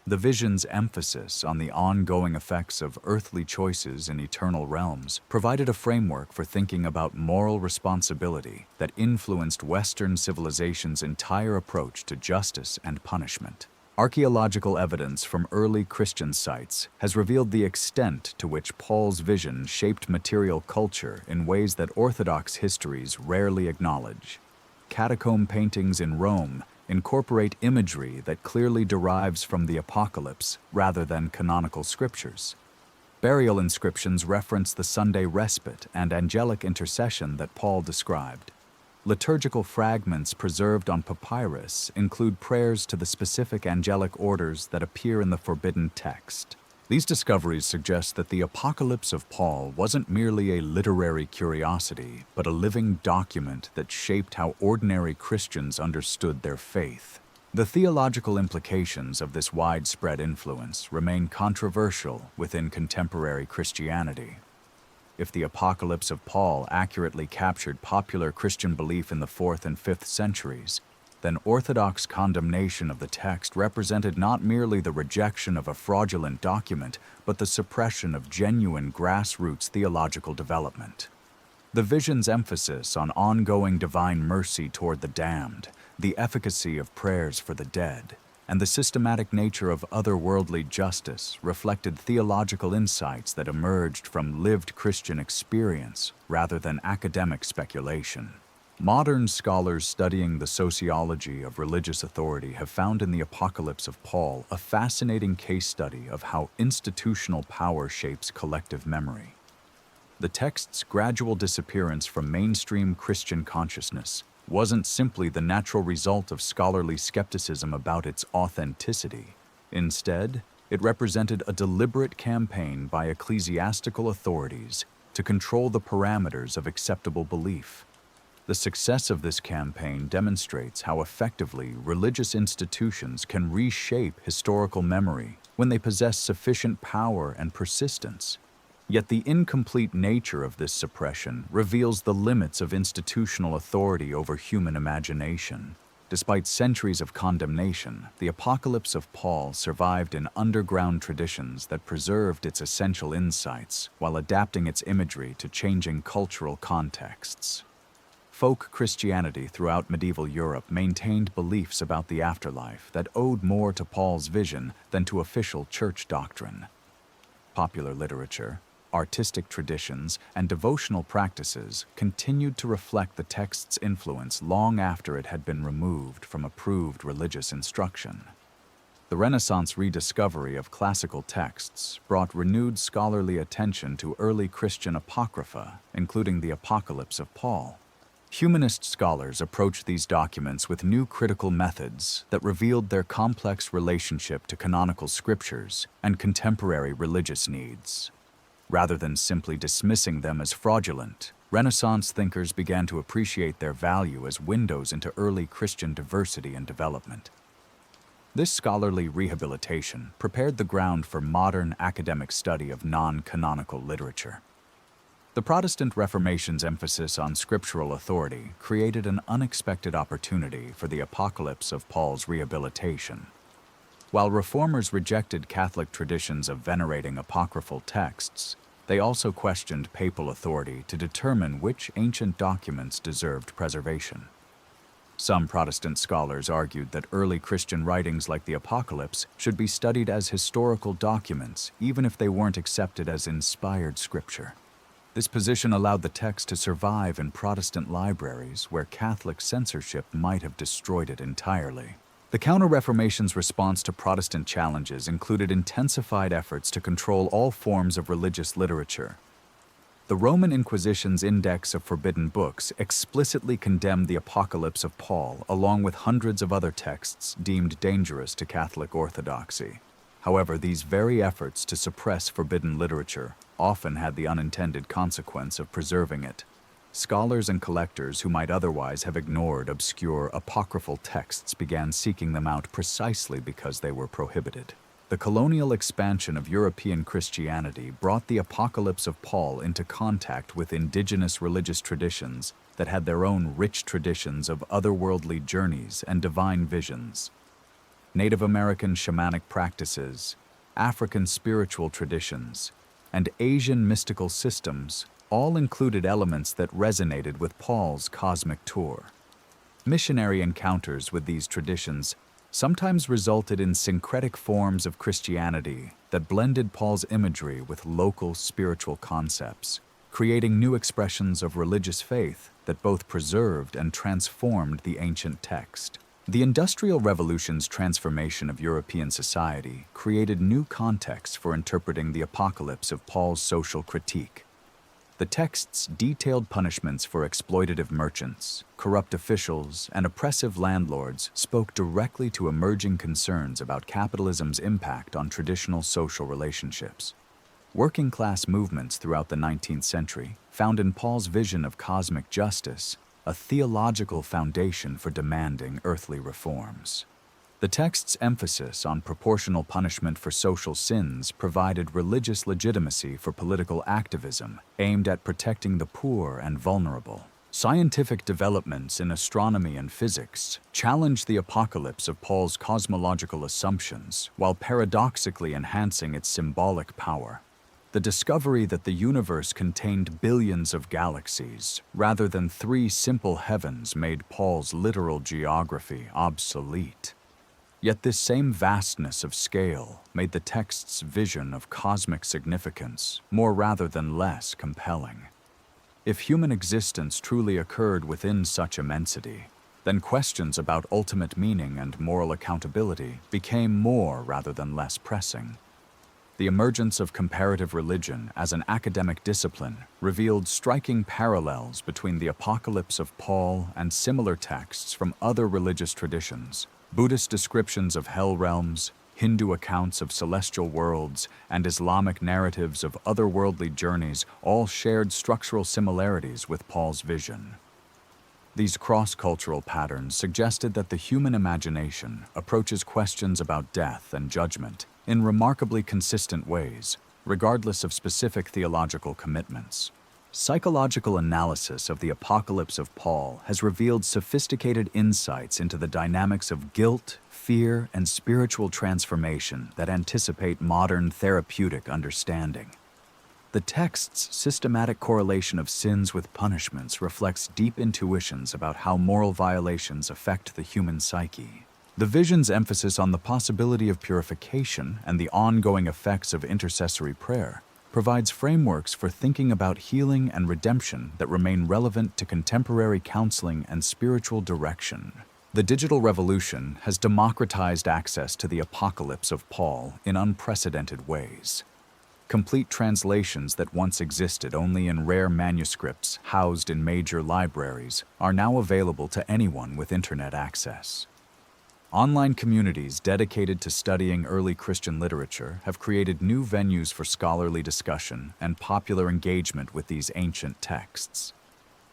The vision's emphasis on the ongoing effects of earthly choices in eternal realms provided a framework for thinking about moral responsibility that influenced Western civilization's entire approach to justice and punishment. Archaeological evidence from early Christian sites has revealed the extent to which Paul's vision shaped material culture in ways that Orthodox histories rarely acknowledge. Catacomb paintings in Rome incorporate imagery that clearly derives from the apocalypse rather than canonical scriptures. Burial inscriptions reference the Sunday respite and angelic intercession that Paul described. Liturgical fragments preserved on papyrus include prayers to the specific angelic orders that appear in the forbidden text. These discoveries suggest that the Apocalypse of Paul wasn't merely a literary curiosity, but a living document that shaped how ordinary Christians understood their faith. The theological implications of this widespread influence remain controversial within contemporary Christianity. If the Apocalypse of Paul accurately captured popular Christian belief in the 4th and 5th centuries, then Orthodox condemnation of the text represented not merely the rejection of a fraudulent document, but the suppression of genuine grassroots theological development. The vision's emphasis on ongoing divine mercy toward the damned, the efficacy of prayers for the dead, and the systematic nature of otherworldly justice reflected theological insights that emerged from lived Christian experience rather than academic speculation. Modern scholars studying the sociology of religious authority have found in the Apocalypse of Paul a fascinating case study of how institutional power shapes collective memory. The text's gradual disappearance from mainstream Christian consciousness wasn't simply the natural result of scholarly skepticism about its authenticity. Instead, it represented a deliberate campaign by ecclesiastical authorities to control the parameters of acceptable belief. The success of this campaign demonstrates how effectively religious institutions can reshape historical memory when they possess sufficient power and persistence. Yet the incomplete nature of this suppression reveals the limits of institutional authority over human imagination. Despite centuries of condemnation, the Apocalypse of Paul survived in underground traditions that preserved its essential insights while adapting its imagery to changing cultural contexts. Folk Christianity throughout medieval Europe maintained beliefs about the afterlife that owed more to Paul's vision than to official church doctrine. Popular literature, artistic traditions, and devotional practices continued to reflect the text's influence long after it had been removed from approved religious instruction. The Renaissance rediscovery of classical texts brought renewed scholarly attention to early Christian apocrypha, including the Apocalypse of Paul. Humanist scholars approached these documents with new critical methods that revealed their complex relationship to canonical scriptures and contemporary religious needs. Rather than simply dismissing them as fraudulent, Renaissance thinkers began to appreciate their value as windows into early Christian diversity and development. This scholarly rehabilitation prepared the ground for modern academic study of non-canonical literature. The Protestant Reformation's emphasis on scriptural authority created an unexpected opportunity for the apocalypse of Paul's rehabilitation. While reformers rejected Catholic traditions of venerating apocryphal texts, they also questioned papal authority to determine which ancient documents deserved preservation. Some Protestant scholars argued that early Christian writings like the Apocalypse should be studied as historical documents, even if they weren't accepted as inspired scripture. This position allowed the text to survive in Protestant libraries where Catholic censorship might have destroyed it entirely. The Counter-Reformation's response to Protestant challenges included intensified efforts to control all forms of religious literature. The Roman Inquisition's Index of Forbidden Books explicitly condemned the Apocalypse of Paul, along with hundreds of other texts deemed dangerous to Catholic orthodoxy. However, these very efforts to suppress forbidden literature often had the unintended consequence of preserving it. Scholars and collectors who might otherwise have ignored obscure apocryphal texts began seeking them out precisely because they were prohibited. The colonial expansion of European Christianity brought the Apocalypse of Paul into contact with indigenous religious traditions that had their own rich traditions of otherworldly journeys and divine visions. Native American shamanic practices, African spiritual traditions, and Asian mystical systems all included elements that resonated with Paul's cosmic tour. Missionary encounters with these traditions sometimes resulted in syncretic forms of Christianity that blended Paul's imagery with local spiritual concepts, creating new expressions of religious faith that both preserved and transformed the ancient text. The Industrial Revolution's transformation of European society created new contexts for interpreting the Apocalypse of Paul's social critique. The text's detailed punishments for exploitative merchants, corrupt officials, and oppressive landlords spoke directly to emerging concerns about capitalism's impact on traditional social relationships. Working-class movements throughout the 19th century found in Paul's vision of cosmic justice a theological foundation for demanding earthly reforms. The text's emphasis on proportional punishment for social sins provided religious legitimacy for political activism aimed at protecting the poor and vulnerable. Scientific developments in astronomy and physics challenged the apocalypse of Paul's cosmological assumptions while paradoxically enhancing its symbolic power. The discovery that the universe contained billions of galaxies rather than three simple heavens made Paul's literal geography obsolete. Yet this same vastness of scale made the text's vision of cosmic significance more rather than less compelling. If human existence truly occurred within such immensity, then questions about ultimate meaning and moral accountability became more rather than less pressing. The emergence of comparative religion as an academic discipline revealed striking parallels between the Apocalypse of Paul and similar texts from other religious traditions. Buddhist descriptions of hell realms, Hindu accounts of celestial worlds, and Islamic narratives of otherworldly journeys all shared structural similarities with Paul's vision. These cross-cultural patterns suggested that the human imagination approaches questions about death and judgment in remarkably consistent ways, regardless of specific theological commitments. Psychological analysis of the Apocalypse of Paul has revealed sophisticated insights into the dynamics of guilt, fear, and spiritual transformation that anticipate modern therapeutic understanding. The text's systematic correlation of sins with punishments reflects deep intuitions about how moral violations affect the human psyche. The vision's emphasis on the possibility of purification and the ongoing effects of intercessory prayer provides frameworks for thinking about healing and redemption that remain relevant to contemporary counseling and spiritual direction. The digital revolution has democratized access to the Apocalypse of Paul in unprecedented ways. Complete translations that once existed only in rare manuscripts housed in major libraries are now available to anyone with internet access. Online communities dedicated to studying early Christian literature have created new venues for scholarly discussion and popular engagement with these ancient texts.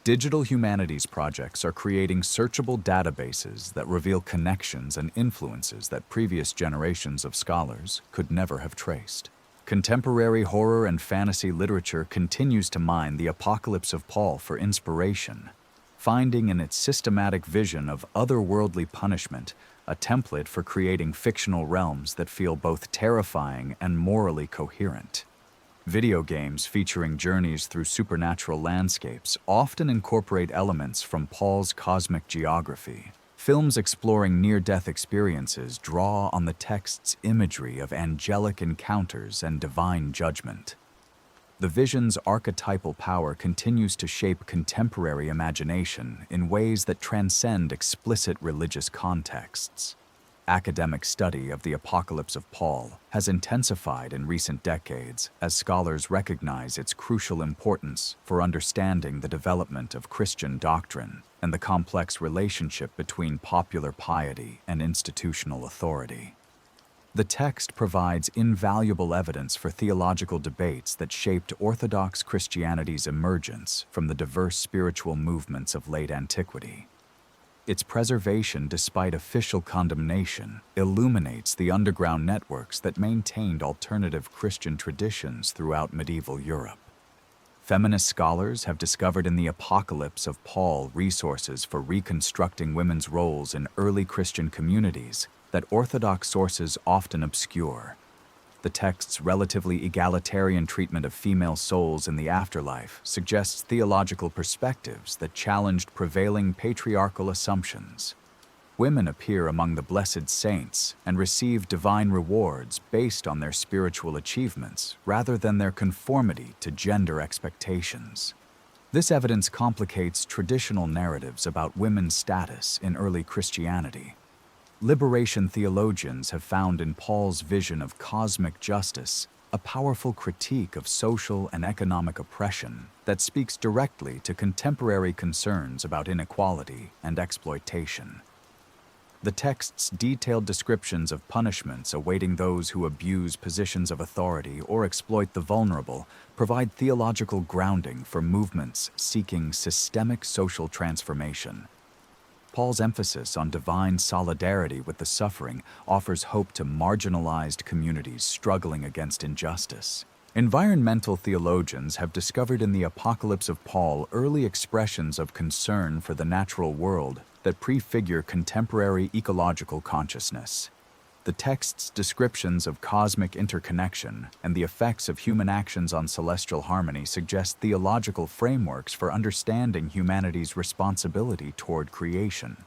Digital humanities projects are creating searchable databases that reveal connections and influences that previous generations of scholars could never have traced. Contemporary horror and fantasy literature continues to mine the Apocalypse of Paul for inspiration, finding in its systematic vision of otherworldly punishment a template for creating fictional realms that feel both terrifying and morally coherent. Video games featuring journeys through supernatural landscapes often incorporate elements from Paul's cosmic geography. Films exploring near-death experiences draw on the text's imagery of angelic encounters and divine judgment. The vision's archetypal power continues to shape contemporary imagination in ways that transcend explicit religious contexts. Academic study of the Apocalypse of Paul has intensified in recent decades as scholars recognize its crucial importance for understanding the development of Christian doctrine and the complex relationship between popular piety and institutional authority. The text provides invaluable evidence for theological debates that shaped Orthodox Christianity's emergence from the diverse spiritual movements of late antiquity. Its preservation, despite official condemnation, illuminates the underground networks that maintained alternative Christian traditions throughout medieval Europe. Feminist scholars have discovered in the Apocalypse of Paul resources for reconstructing women's roles in early Christian communities that Orthodox sources often obscure. The text's relatively egalitarian treatment of female souls in the afterlife suggests theological perspectives that challenged prevailing patriarchal assumptions. Women appear among the blessed saints and receive divine rewards based on their spiritual achievements rather than their conformity to gender expectations. This evidence complicates traditional narratives about women's status in early Christianity. Liberation theologians have found in Paul's vision of cosmic justice a powerful critique of social and economic oppression that speaks directly to contemporary concerns about inequality and exploitation. The text's detailed descriptions of punishments awaiting those who abuse positions of authority or exploit the vulnerable provide theological grounding for movements seeking systemic social transformation. Paul's emphasis on divine solidarity with the suffering offers hope to marginalized communities struggling against injustice. Environmental theologians have discovered in the Apocalypse of Paul early expressions of concern for the natural world that prefigure contemporary ecological consciousness. The text's descriptions of cosmic interconnection and the effects of human actions on celestial harmony suggest theological frameworks for understanding humanity's responsibility toward creation.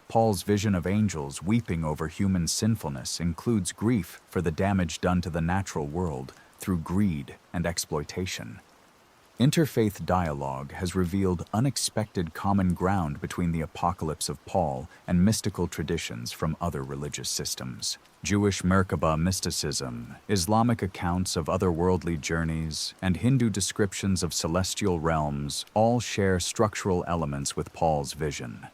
Paul's vision of angels weeping over human sinfulness includes grief for the damage done to the natural world through greed and exploitation. Interfaith dialogue has revealed unexpected common ground between the Apocalypse of Paul and mystical traditions from other religious systems. Jewish Merkabah mysticism, Islamic accounts of otherworldly journeys, and Hindu descriptions of celestial realms all share structural elements with Paul's vision.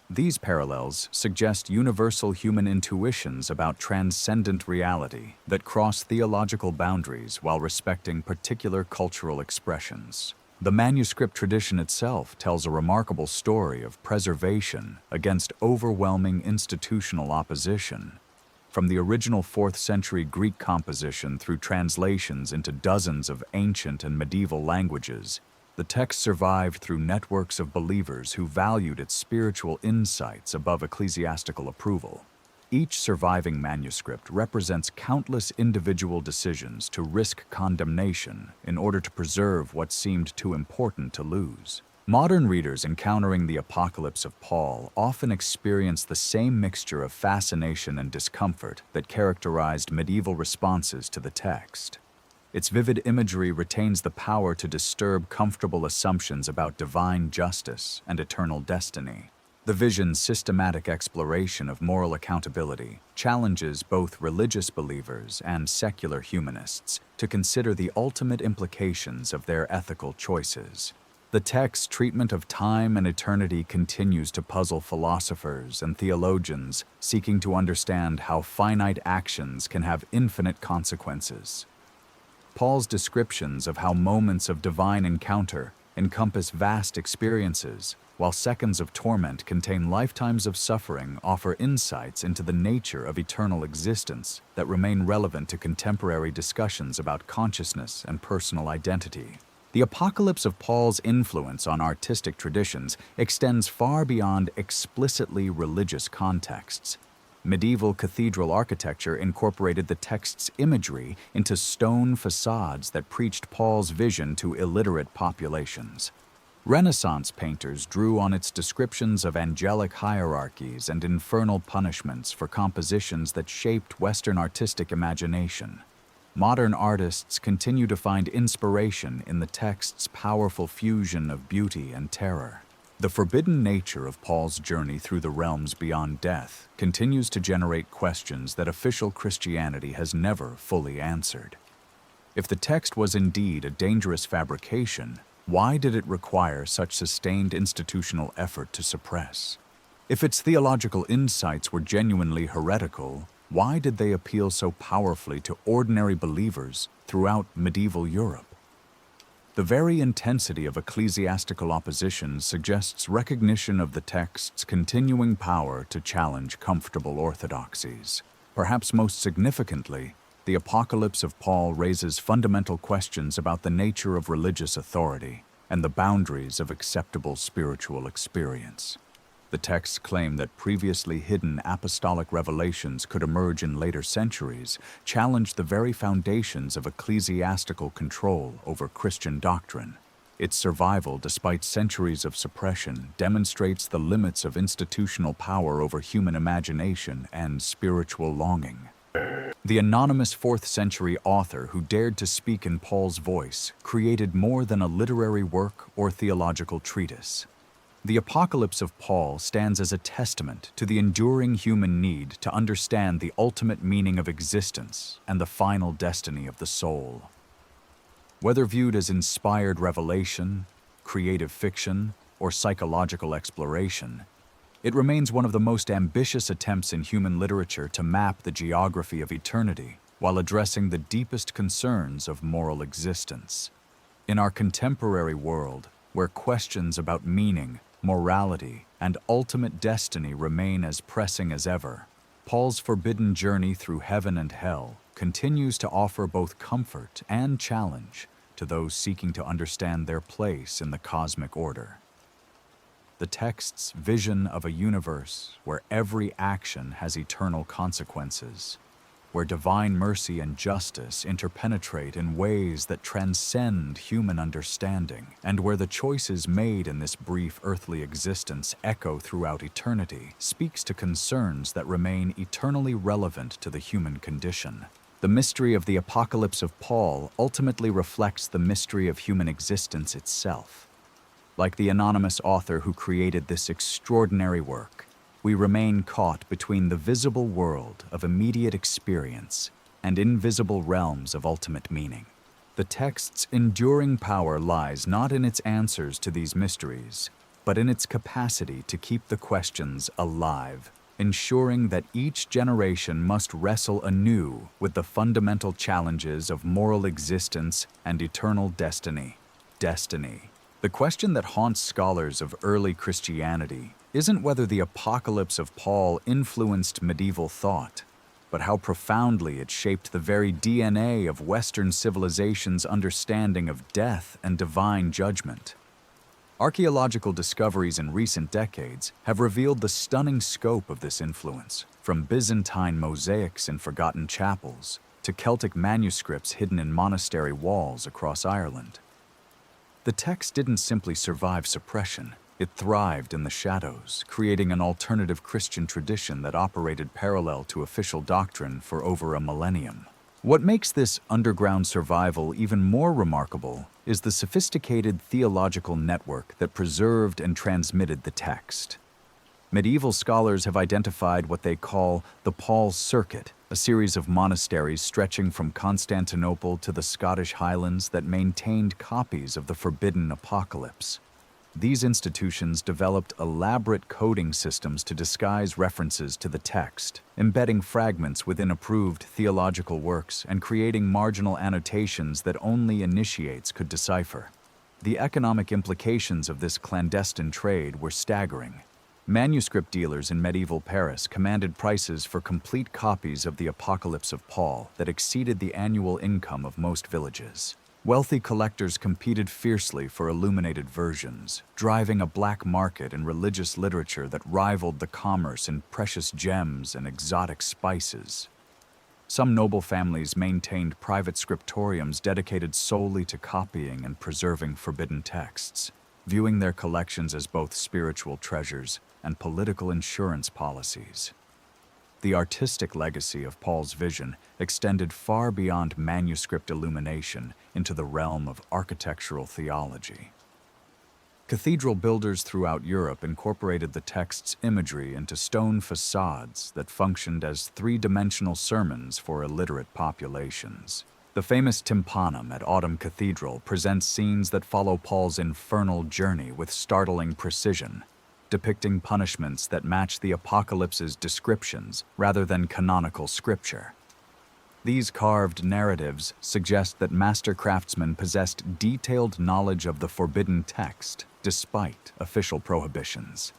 These parallels suggest universal human intuitions about transcendent reality that cross theological boundaries while respecting particular cultural expressions. The manuscript tradition itself tells a remarkable story of preservation against overwhelming institutional opposition. From the original 4th century Greek composition through translations into dozens of ancient and medieval languages, the text survived through networks of believers who valued its spiritual insights above ecclesiastical approval. Each surviving manuscript represents countless individual decisions to risk condemnation in order to preserve what seemed too important to lose. Modern readers encountering the Apocalypse of Paul often experience the same mixture of fascination and discomfort that characterized medieval responses to the text. Its vivid imagery retains the power to disturb comfortable assumptions about divine justice and eternal destiny. The vision's systematic exploration of moral accountability challenges both religious believers and secular humanists to consider the ultimate implications of their ethical choices. The text's treatment of time and eternity continues to puzzle philosophers and theologians seeking to understand how finite actions can have infinite consequences. Paul's descriptions of how moments of divine encounter encompass vast experiences while seconds of torment contain lifetimes of suffering, offer insights into the nature of eternal existence that remain relevant to contemporary discussions about consciousness and personal identity. The apocalypse of Paul's influence on artistic traditions extends far beyond explicitly religious contexts. Medieval cathedral architecture incorporated the text's imagery into stone facades that preached Paul's vision to illiterate populations. Renaissance painters drew on its descriptions of angelic hierarchies and infernal punishments for compositions that shaped Western artistic imagination. Modern artists continue to find inspiration in the text's powerful fusion of beauty and terror. The forbidden nature of Paul's journey through the realms beyond death continues to generate questions that official Christianity has never fully answered. If the text was indeed a dangerous fabrication, why did it require such sustained institutional effort to suppress? If its theological insights were genuinely heretical, why did they appeal so powerfully to ordinary believers throughout medieval Europe? The very intensity of ecclesiastical opposition suggests recognition of the text's continuing power to challenge comfortable orthodoxies. Perhaps most significantly, the Apocalypse of Paul raises fundamental questions about the nature of religious authority and the boundaries of acceptable spiritual experience. The texts claim that previously hidden apostolic revelations could emerge in later centuries, challenge the very foundations of ecclesiastical control over Christian doctrine. Its survival, despite centuries of suppression, demonstrates the limits of institutional power over human imagination and spiritual longing. The anonymous 4th-century author who dared to speak in Paul's voice created more than a literary work or theological treatise. The Apocalypse of Paul stands as a testament to the enduring human need to understand the ultimate meaning of existence and the final destiny of the soul. Whether viewed as inspired revelation, creative fiction, or psychological exploration, it remains one of the most ambitious attempts in human literature to map the geography of eternity while addressing the deepest concerns of moral existence. In our contemporary world, where questions about meaning, morality, and ultimate destiny remain as pressing as ever, Paul's forbidden journey through heaven and hell continues to offer both comfort and challenge to those seeking to understand their place in the cosmic order. The text's vision of a universe where every action has eternal consequences, where divine mercy and justice interpenetrate in ways that transcend human understanding, and where the choices made in this brief earthly existence echo throughout eternity, speaks to concerns that remain eternally relevant to the human condition. The mystery of the Apocalypse of Paul ultimately reflects the mystery of human existence itself. Like the anonymous author who created this extraordinary work, we remain caught between the visible world of immediate experience and invisible realms of ultimate meaning. The text's enduring power lies not in its answers to these mysteries, but in its capacity to keep the questions alive, ensuring that each generation must wrestle anew with the fundamental challenges of moral existence and eternal destiny. The question that haunts scholars of early Christianity isn't whether the Apocalypse of Paul influenced medieval thought, but how profoundly it shaped the very DNA of Western civilization's understanding of death and divine judgment. Archaeological discoveries in recent decades have revealed the stunning scope of this influence, from Byzantine mosaics in forgotten chapels to Celtic manuscripts hidden in monastery walls across Ireland. The text didn't simply survive suppression, it thrived in the shadows, creating an alternative Christian tradition that operated parallel to official doctrine for over a millennium. What makes this underground survival even more remarkable is the sophisticated theological network that preserved and transmitted the text. Medieval scholars have identified what they call the Paul Circuit, a series of monasteries stretching from Constantinople to the Scottish Highlands that maintained copies of the forbidden Apocalypse. These institutions developed elaborate coding systems to disguise references to the text, embedding fragments within approved theological works and creating marginal annotations that only initiates could decipher. The economic implications of this clandestine trade were staggering. Manuscript dealers in medieval Paris commanded prices for complete copies of the Apocalypse of Paul that exceeded the annual income of most villages. Wealthy collectors competed fiercely for illuminated versions, driving a black market in religious literature that rivaled the commerce in precious gems and exotic spices. Some noble families maintained private scriptoriums dedicated solely to copying and preserving forbidden texts, viewing their collections as both spiritual treasures and political insurance policies. The artistic legacy of Paul's vision extended far beyond manuscript illumination into the realm of architectural theology. Cathedral builders throughout Europe incorporated the text's imagery into stone facades that functioned as three-dimensional sermons for illiterate populations. The famous tympanum at Autumn Cathedral presents scenes that follow Paul's infernal journey with startling precision, depicting punishments that match the Apocalypse's descriptions rather than canonical scripture. These carved narratives suggest that master craftsmen possessed detailed knowledge of the forbidden text despite official prohibitions.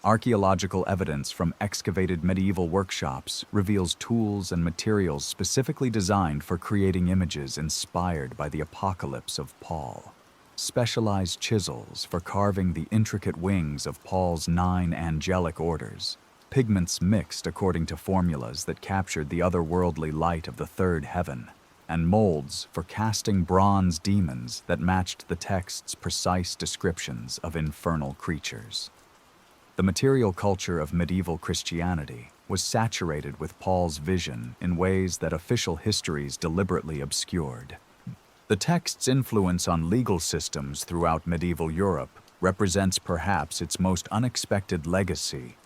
Archaeological evidence from excavated medieval workshops reveals tools and materials specifically designed for creating images inspired by the Apocalypse of Paul. Specialized chisels for carving the intricate wings of Paul's 9 angelic orders, pigments mixed according to formulas that captured the otherworldly light of the third heaven, and molds for casting bronze demons that matched the text's precise descriptions of infernal creatures. The material culture of medieval Christianity was saturated with Paul's vision in ways that official histories deliberately obscured. The text's influence on legal systems throughout medieval Europe represents perhaps its most unexpected legacy.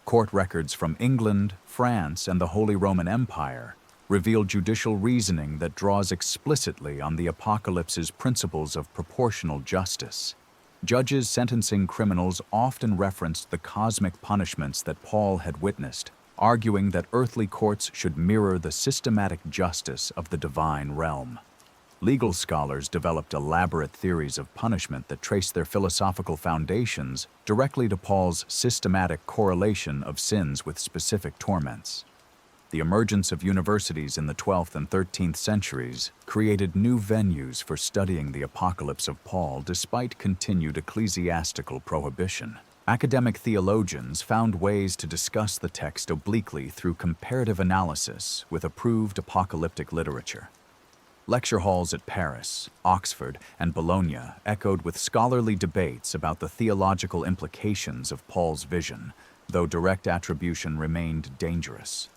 Court records from England, France, and the Holy Roman Empire reveal judicial reasoning that draws explicitly on the Apocalypse's principles of proportional justice. Judges sentencing criminals often referenced the cosmic punishments that Paul had witnessed, arguing that earthly courts should mirror the systematic justice of the divine realm. Legal scholars developed elaborate theories of punishment that traced their philosophical foundations directly to Paul's systematic correlation of sins with specific torments. The emergence of universities in the 12th and 13th centuries created new venues for studying the Apocalypse of Paul despite continued ecclesiastical prohibition. Academic theologians found ways to discuss the text obliquely through comparative analysis with approved apocalyptic literature. Lecture halls at Paris, Oxford, and Bologna echoed with scholarly debates about the theological implications of Paul's vision, though direct attribution remained dangerous.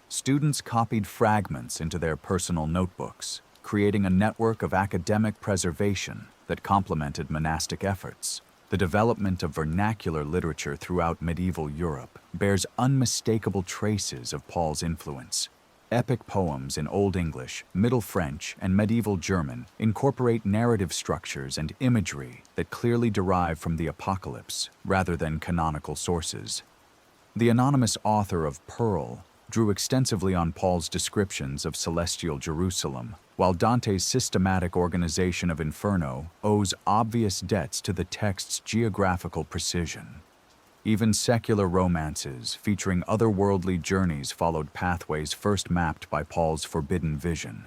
Students copied fragments into their personal notebooks, creating a network of academic preservation that complemented monastic efforts. The development of vernacular literature throughout medieval Europe bears unmistakable traces of Paul's influence. Epic poems in Old English, Middle French, and Medieval German incorporate narrative structures and imagery that clearly derive from the Apocalypse rather than canonical sources. The anonymous author of Pearl drew extensively on Paul's descriptions of celestial Jerusalem, while Dante's systematic organization of Inferno owes obvious debts to the text's geographical precision. Even secular romances featuring otherworldly journeys followed pathways first mapped by Paul's forbidden vision.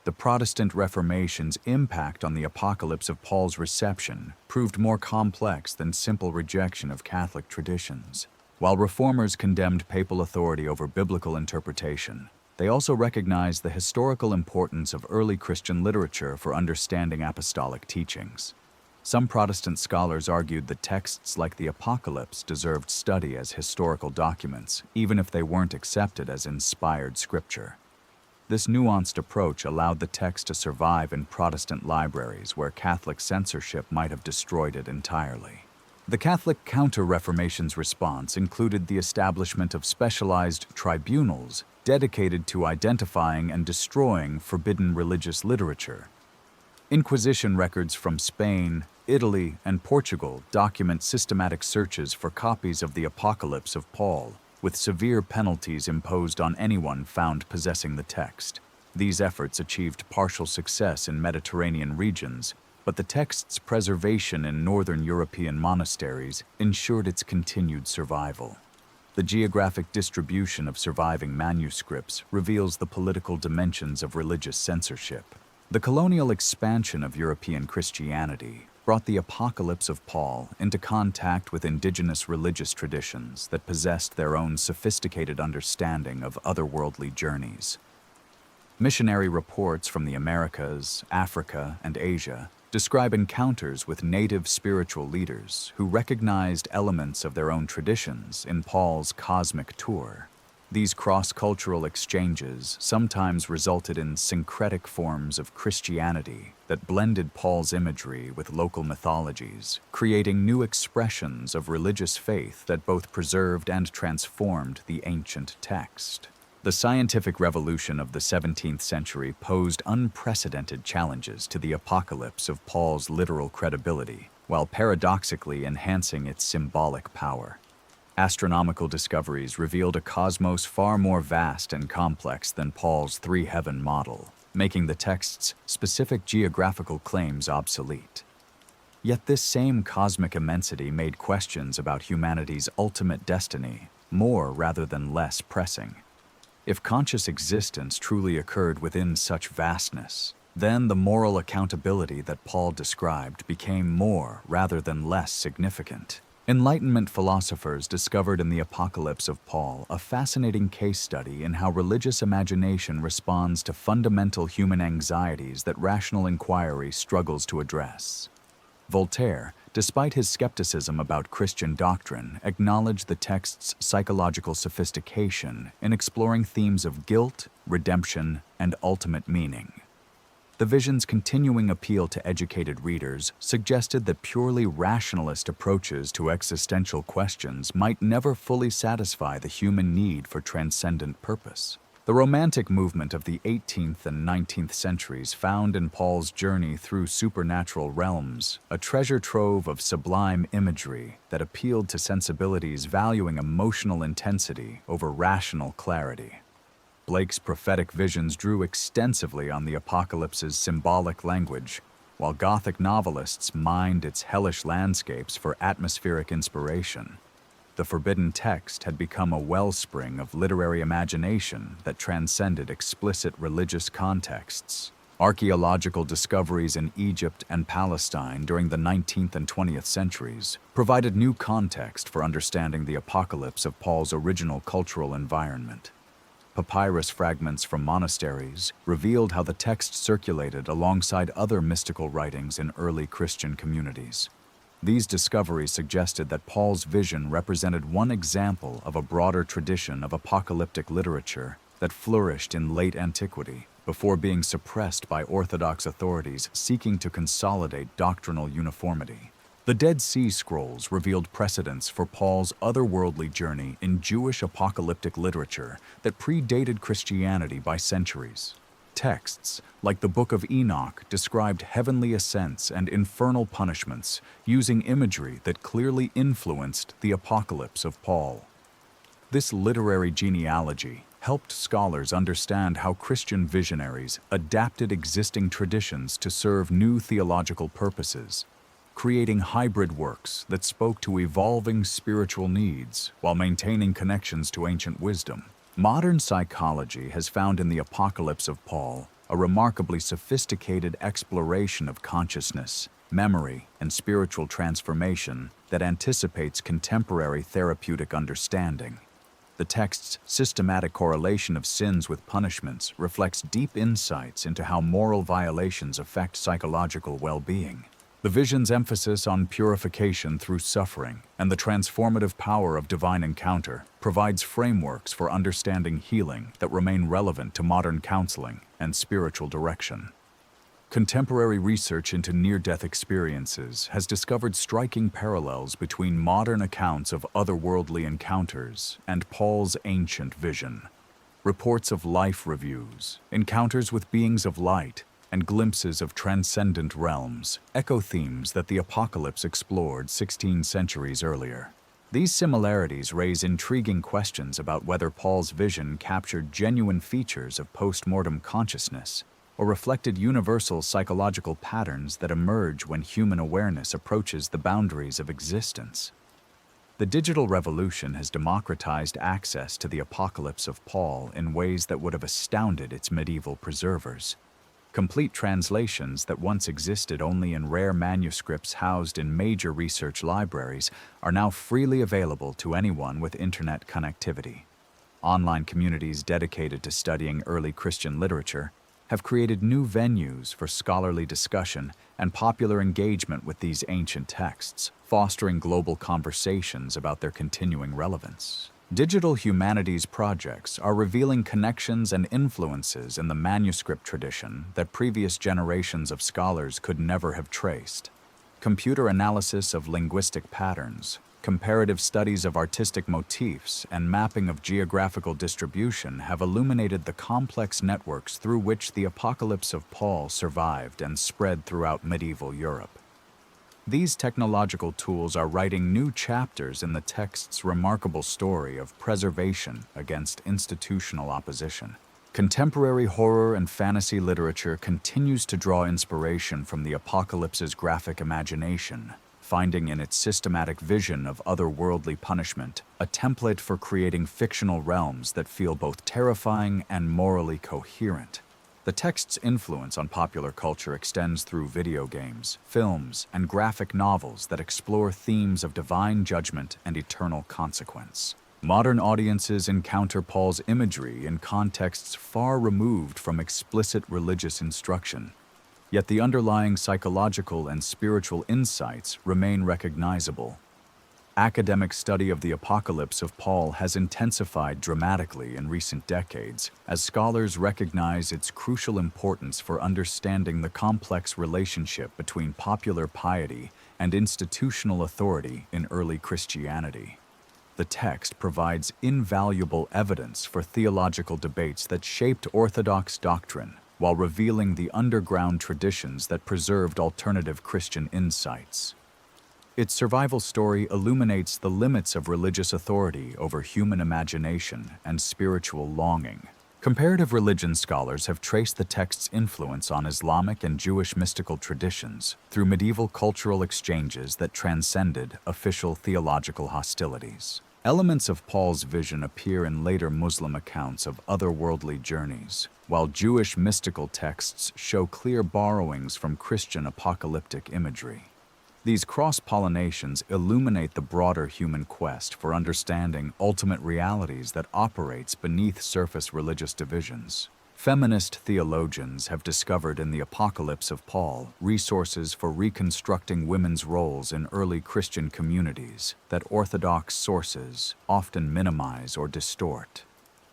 The Protestant Reformation's impact on the Apocalypse of Paul's reception proved more complex than simple rejection of Catholic traditions. While reformers condemned papal authority over biblical interpretation, they also recognized the historical importance of early Christian literature for understanding apostolic teachings. Some Protestant scholars argued that texts like the Apocalypse deserved study as historical documents, even if they weren't accepted as inspired scripture. This nuanced approach allowed the text to survive in Protestant libraries where Catholic censorship might have destroyed it entirely. The Catholic Counter-Reformation's response included the establishment of specialized tribunals dedicated to identifying and destroying forbidden religious literature. Inquisition records from Spain, Italy, and Portugal document systematic searches for copies of the Apocalypse of Paul, with severe penalties imposed on anyone found possessing the text. These efforts achieved partial success in Mediterranean regions, but the text's preservation in northern European monasteries ensured its continued survival. The geographic distribution of surviving manuscripts reveals the political dimensions of religious censorship. The colonial expansion of European Christianity brought the Apocalypse of Paul into contact with indigenous religious traditions that possessed their own sophisticated understanding of otherworldly journeys. Missionary reports from the Americas, Africa, and Asia describe encounters with native spiritual leaders who recognized elements of their own traditions in Paul's cosmic tour. These cross-cultural exchanges sometimes resulted in syncretic forms of Christianity that blended Paul's imagery with local mythologies, creating new expressions of religious faith that both preserved and transformed the ancient text. The scientific revolution of the 17th century posed unprecedented challenges to the apocalypse of Paul's literal credibility, while paradoxically enhancing its symbolic power. Astronomical discoveries revealed a cosmos far more vast and complex than Paul's three-heaven model, making the text's specific geographical claims obsolete. Yet this same cosmic immensity made questions about humanity's ultimate destiny more rather than less pressing. If conscious existence truly occurred within such vastness, then the moral accountability that Paul described became more rather than less significant. Enlightenment philosophers discovered in the Apocalypse of Paul a fascinating case study in how religious imagination responds to fundamental human anxieties that rational inquiry struggles to address. Voltaire, despite his skepticism about Christian doctrine, acknowledged the text's psychological sophistication in exploring themes of guilt, redemption, and ultimate meaning. The vision's continuing appeal to educated readers suggested that purely rationalist approaches to existential questions might never fully satisfy the human need for transcendent purpose. The Romantic movement of the 18th and 19th centuries found in Paul's journey through supernatural realms a treasure trove of sublime imagery that appealed to sensibilities valuing emotional intensity over rational clarity. Blake's prophetic visions drew extensively on the apocalypse's symbolic language, while Gothic novelists mined its hellish landscapes for atmospheric inspiration. The forbidden text had become a wellspring of literary imagination that transcended explicit religious contexts. Archaeological discoveries in Egypt and Palestine during the 19th and 20th centuries provided new context for understanding the apocalypse of Paul's original cultural environment. Papyrus fragments from monasteries revealed how the text circulated alongside other mystical writings in early Christian communities. These discoveries suggested that Paul's vision represented one example of a broader tradition of apocalyptic literature that flourished in late antiquity before being suppressed by Orthodox authorities seeking to consolidate doctrinal uniformity. The Dead Sea Scrolls revealed precedents for Paul's otherworldly journey in Jewish apocalyptic literature that predated Christianity by centuries. Texts, like the Book of Enoch, described heavenly ascents and infernal punishments, using imagery that clearly influenced the apocalypse of Paul. This literary genealogy helped scholars understand how Christian visionaries adapted existing traditions to serve new theological purposes, creating hybrid works that spoke to evolving spiritual needs while maintaining connections to ancient wisdom. Modern psychology has found in the Apocalypse of Paul a remarkably sophisticated exploration of consciousness, memory, and spiritual transformation that anticipates contemporary therapeutic understanding. The text's systematic correlation of sins with punishments reflects deep insights into how moral violations affect psychological well-being. The vision's emphasis on purification through suffering and the transformative power of divine encounter provides frameworks for understanding healing that remain relevant to modern counseling and spiritual direction. Contemporary research into near-death experiences has discovered striking parallels between modern accounts of otherworldly encounters and Paul's ancient vision. Reports of life reviews, encounters with beings of light, and glimpses of transcendent realms echo themes that the apocalypse explored 16 centuries earlier. These similarities raise intriguing questions about whether Paul's vision captured genuine features of post-mortem consciousness, or reflected universal psychological patterns that emerge when human awareness approaches the boundaries of existence. The digital revolution has democratized access to the Apocalypse of Paul in ways that would have astounded its medieval preservers. Complete translations that once existed only in rare manuscripts housed in major research libraries are now freely available to anyone with internet connectivity. Online communities dedicated to studying early Christian literature have created new venues for scholarly discussion and popular engagement with these ancient texts, fostering global conversations about their continuing relevance. Digital humanities projects are revealing connections and influences in the manuscript tradition that previous generations of scholars could never have traced. Computer analysis of linguistic patterns, comparative studies of artistic motifs, and mapping of geographical distribution have illuminated the complex networks through which the Apocalypse of Paul survived and spread throughout medieval Europe. These technological tools are writing new chapters in the text's remarkable story of preservation against institutional opposition. Contemporary horror and fantasy literature continues to draw inspiration from the Apocalypse's graphic imagination, finding in its systematic vision of otherworldly punishment a template for creating fictional realms that feel both terrifying and morally coherent. The text's influence on popular culture extends through video games, films, and graphic novels that explore themes of divine judgment and eternal consequence. Modern audiences encounter Paul's imagery in contexts far removed from explicit religious instruction, yet the underlying psychological and spiritual insights remain recognizable. Academic study of the Apocalypse of Paul has intensified dramatically in recent decades as scholars recognize its crucial importance for understanding the complex relationship between popular piety and institutional authority in early Christianity. The text provides invaluable evidence for theological debates that shaped Orthodox doctrine, while revealing the underground traditions that preserved alternative Christian insights. Its survival story illuminates the limits of religious authority over human imagination and spiritual longing. Comparative religion scholars have traced the text's influence on Islamic and Jewish mystical traditions through medieval cultural exchanges that transcended official theological hostilities. Elements of Paul's vision appear in later Muslim accounts of otherworldly journeys, while Jewish mystical texts show clear borrowings from Christian apocalyptic imagery. These cross-pollinations illuminate the broader human quest for understanding ultimate realities that operates beneath surface religious divisions. Feminist theologians have discovered in the Apocalypse of Paul resources for reconstructing women's roles in early Christian communities that Orthodox sources often minimize or distort.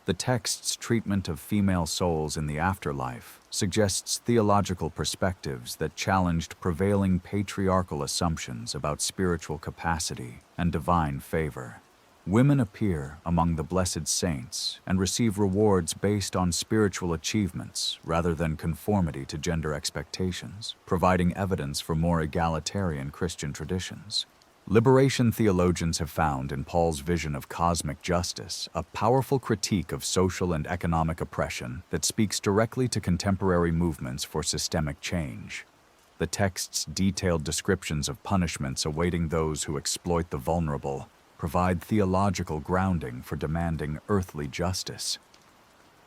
The text's treatment of female souls in the afterlife suggests theological perspectives that challenged prevailing patriarchal assumptions about spiritual capacity and divine favor. Women appear among the blessed saints and receive rewards based on spiritual achievements rather than conformity to gender expectations, providing evidence for more egalitarian Christian traditions. Liberation theologians have found in Paul's vision of cosmic justice a powerful critique of social and economic oppression that speaks directly to contemporary movements for systemic change. The text's detailed descriptions of punishments awaiting those who exploit the vulnerable provide theological grounding for demanding earthly justice.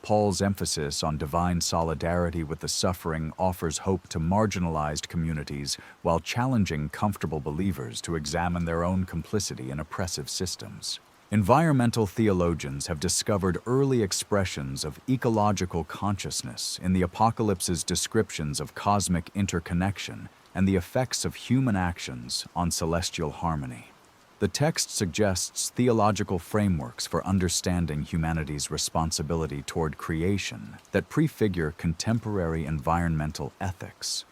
Paul's emphasis on divine solidarity with the suffering offers hope to marginalized communities while challenging comfortable believers to examine their own complicity in oppressive systems. Environmental theologians have discovered early expressions of ecological consciousness in the Apocalypse's descriptions of cosmic interconnection and the effects of human actions on celestial harmony. The text suggests theological frameworks for understanding humanity's responsibility toward creation that prefigure contemporary environmental ethics.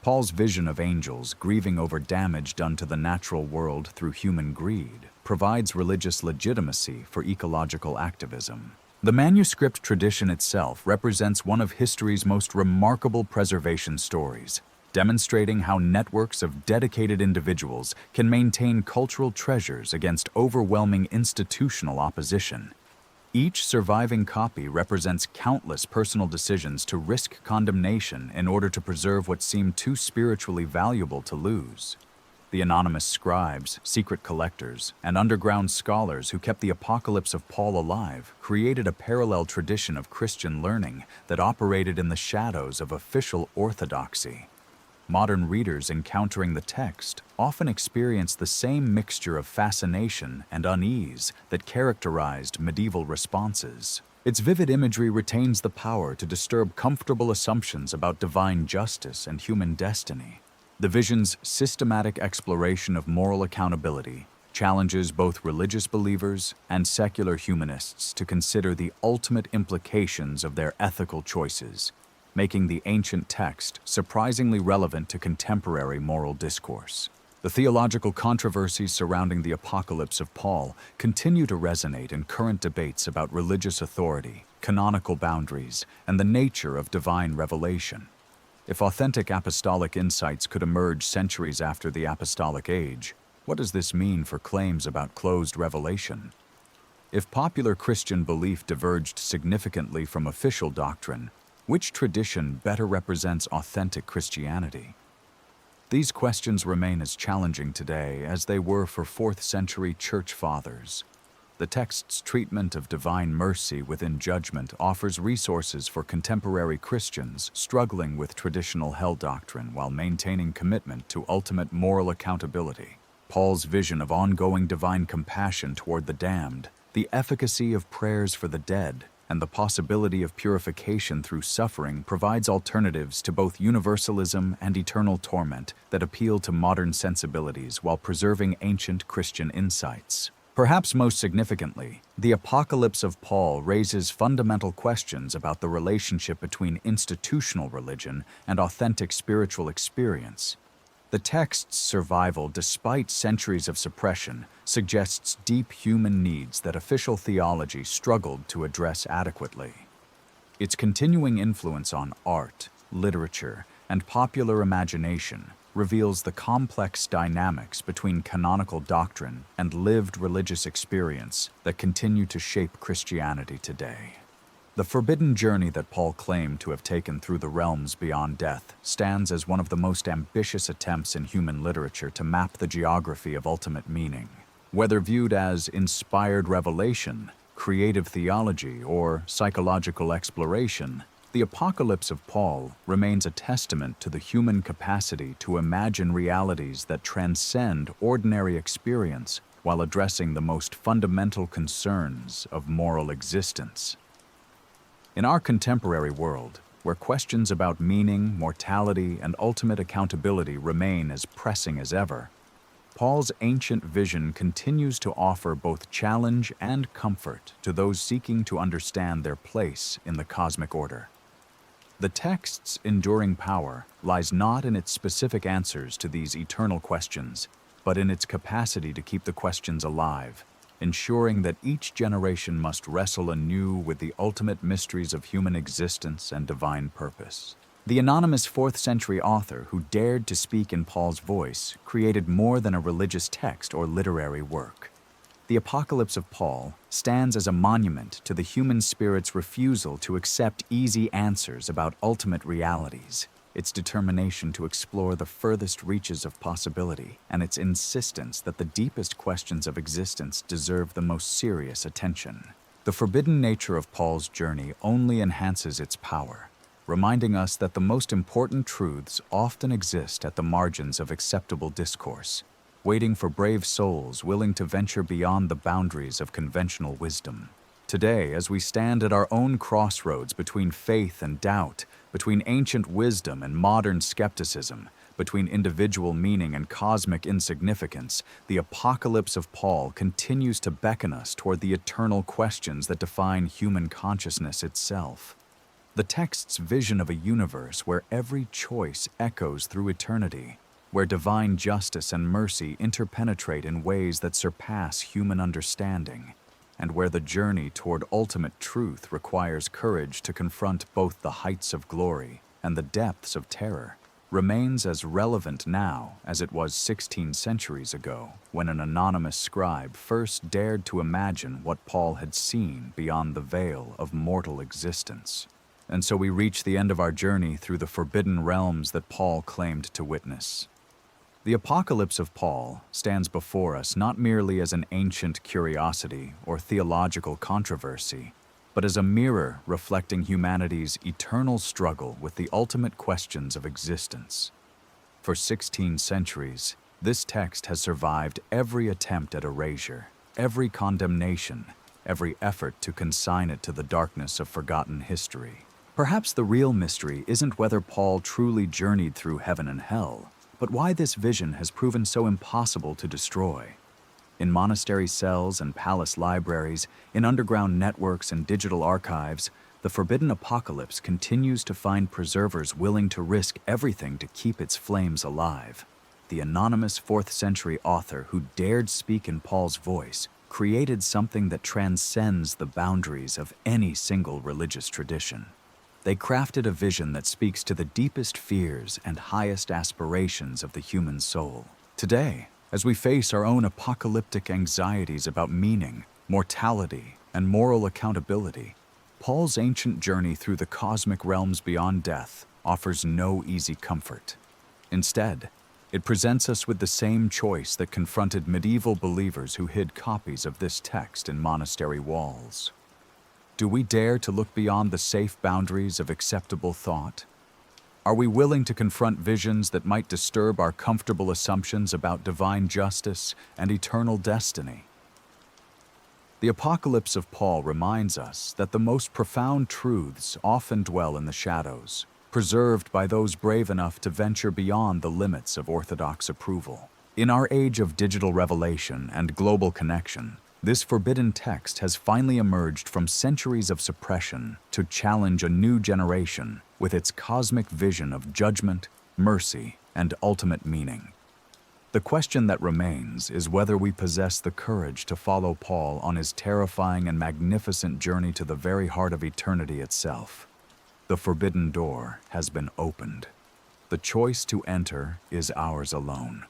Paul's vision of angels grieving over damage done to the natural world through human greed provides religious legitimacy for ecological activism. The manuscript tradition itself represents one of history's most remarkable preservation stories, demonstrating how networks of dedicated individuals can maintain cultural treasures against overwhelming institutional opposition. Each surviving copy represents countless personal decisions to risk condemnation in order to preserve what seemed too spiritually valuable to lose. The anonymous scribes, secret collectors, and underground scholars who kept the Apocalypse of Paul alive created a parallel tradition of Christian learning that operated in the shadows of official orthodoxy. Modern readers encountering the text often experience the same mixture of fascination and unease that characterized medieval responses. Its vivid imagery retains the power to disturb comfortable assumptions about divine justice and human destiny. The vision's systematic exploration of moral accountability challenges both religious believers and secular humanists to consider the ultimate implications of their ethical choices, making the ancient text surprisingly relevant to contemporary moral discourse. The theological controversies surrounding the Apocalypse of Paul continue to resonate in current debates about religious authority, canonical boundaries, and the nature of divine revelation. If authentic apostolic insights could emerge centuries after the apostolic age, what does this mean for claims about closed revelation? If popular Christian belief diverged significantly from official doctrine, which tradition better represents authentic Christianity? These questions remain as challenging today as they were for 4th century church fathers. The text's treatment of divine mercy within judgment offers resources for contemporary Christians struggling with traditional hell doctrine while maintaining commitment to ultimate moral accountability. Paul's vision of ongoing divine compassion toward the damned, the efficacy of prayers for the dead, and the possibility of purification through suffering provides alternatives to both universalism and eternal torment that appeal to modern sensibilities while preserving ancient Christian insights. Perhaps most significantly, the Apocalypse of Paul raises fundamental questions about the relationship between institutional religion and authentic spiritual experience. The text's survival, despite centuries of suppression, suggests deep human needs that official theology struggled to address adequately. Its continuing influence on art, literature, and popular imagination reveals the complex dynamics between canonical doctrine and lived religious experience that continue to shape Christianity today. The forbidden journey that Paul claimed to have taken through the realms beyond death stands as one of the most ambitious attempts in human literature to map the geography of ultimate meaning. Whether viewed as inspired revelation, creative theology, or psychological exploration, the Apocalypse of Paul remains a testament to the human capacity to imagine realities that transcend ordinary experience while addressing the most fundamental concerns of moral existence. In our contemporary world, where questions about meaning, mortality, and ultimate accountability remain as pressing as ever, Paul's ancient vision continues to offer both challenge and comfort to those seeking to understand their place in the cosmic order. The text's enduring power lies not in its specific answers to these eternal questions, but in its capacity to keep the questions alive, ensuring that each generation must wrestle anew with the ultimate mysteries of human existence and divine purpose. The anonymous 4th century author who dared to speak in Paul's voice created more than a religious text or literary work. The Apocalypse of Paul stands as a monument to the human spirit's refusal to accept easy answers about ultimate realities, its determination to explore the furthest reaches of possibility, and its insistence that the deepest questions of existence deserve the most serious attention. The forbidden nature of Paul's journey only enhances its power, reminding us that the most important truths often exist at the margins of acceptable discourse, waiting for brave souls willing to venture beyond the boundaries of conventional wisdom. Today, as we stand at our own crossroads between faith and doubt, between ancient wisdom and modern skepticism, between individual meaning and cosmic insignificance, the Apocalypse of Paul continues to beckon us toward the eternal questions that define human consciousness itself. The text's vision of a universe where every choice echoes through eternity, where divine justice and mercy interpenetrate in ways that surpass human understanding, and where the journey toward ultimate truth requires courage to confront both the heights of glory and the depths of terror, remains as relevant now as it was 16 centuries ago, when an anonymous scribe first dared to imagine what Paul had seen beyond the veil of mortal existence. And so we reach the end of our journey through the forbidden realms that Paul claimed to witness. The Apocalypse of Paul stands before us not merely as an ancient curiosity or theological controversy, but as a mirror reflecting humanity's eternal struggle with the ultimate questions of existence. For 16 centuries, this text has survived every attempt at erasure, every condemnation, every effort to consign it to the darkness of forgotten history. Perhaps the real mystery isn't whether Paul truly journeyed through heaven and hell, but why this vision has proven so impossible to destroy. In monastery cells and palace libraries, in underground networks and digital archives, the forbidden apocalypse continues to find preservers willing to risk everything to keep its flames alive. The anonymous 4th century author who dared speak in Paul's voice created something that transcends the boundaries of any single religious tradition. They crafted a vision that speaks to the deepest fears and highest aspirations of the human soul. Today, as we face our own apocalyptic anxieties about meaning, mortality, and moral accountability, Paul's ancient journey through the cosmic realms beyond death offers no easy comfort. Instead, it presents us with the same choice that confronted medieval believers who hid copies of this text in monastery walls. Do we dare to look beyond the safe boundaries of acceptable thought? Are we willing to confront visions that might disturb our comfortable assumptions about divine justice and eternal destiny? The Apocalypse of Paul reminds us that the most profound truths often dwell in the shadows, preserved by those brave enough to venture beyond the limits of orthodox approval. In our age of digital revelation and global connection, this forbidden text has finally emerged from centuries of suppression to challenge a new generation with its cosmic vision of judgment, mercy, and ultimate meaning. The question that remains is whether we possess the courage to follow Paul on his terrifying and magnificent journey to the very heart of eternity itself. The forbidden door has been opened. The choice to enter is ours alone.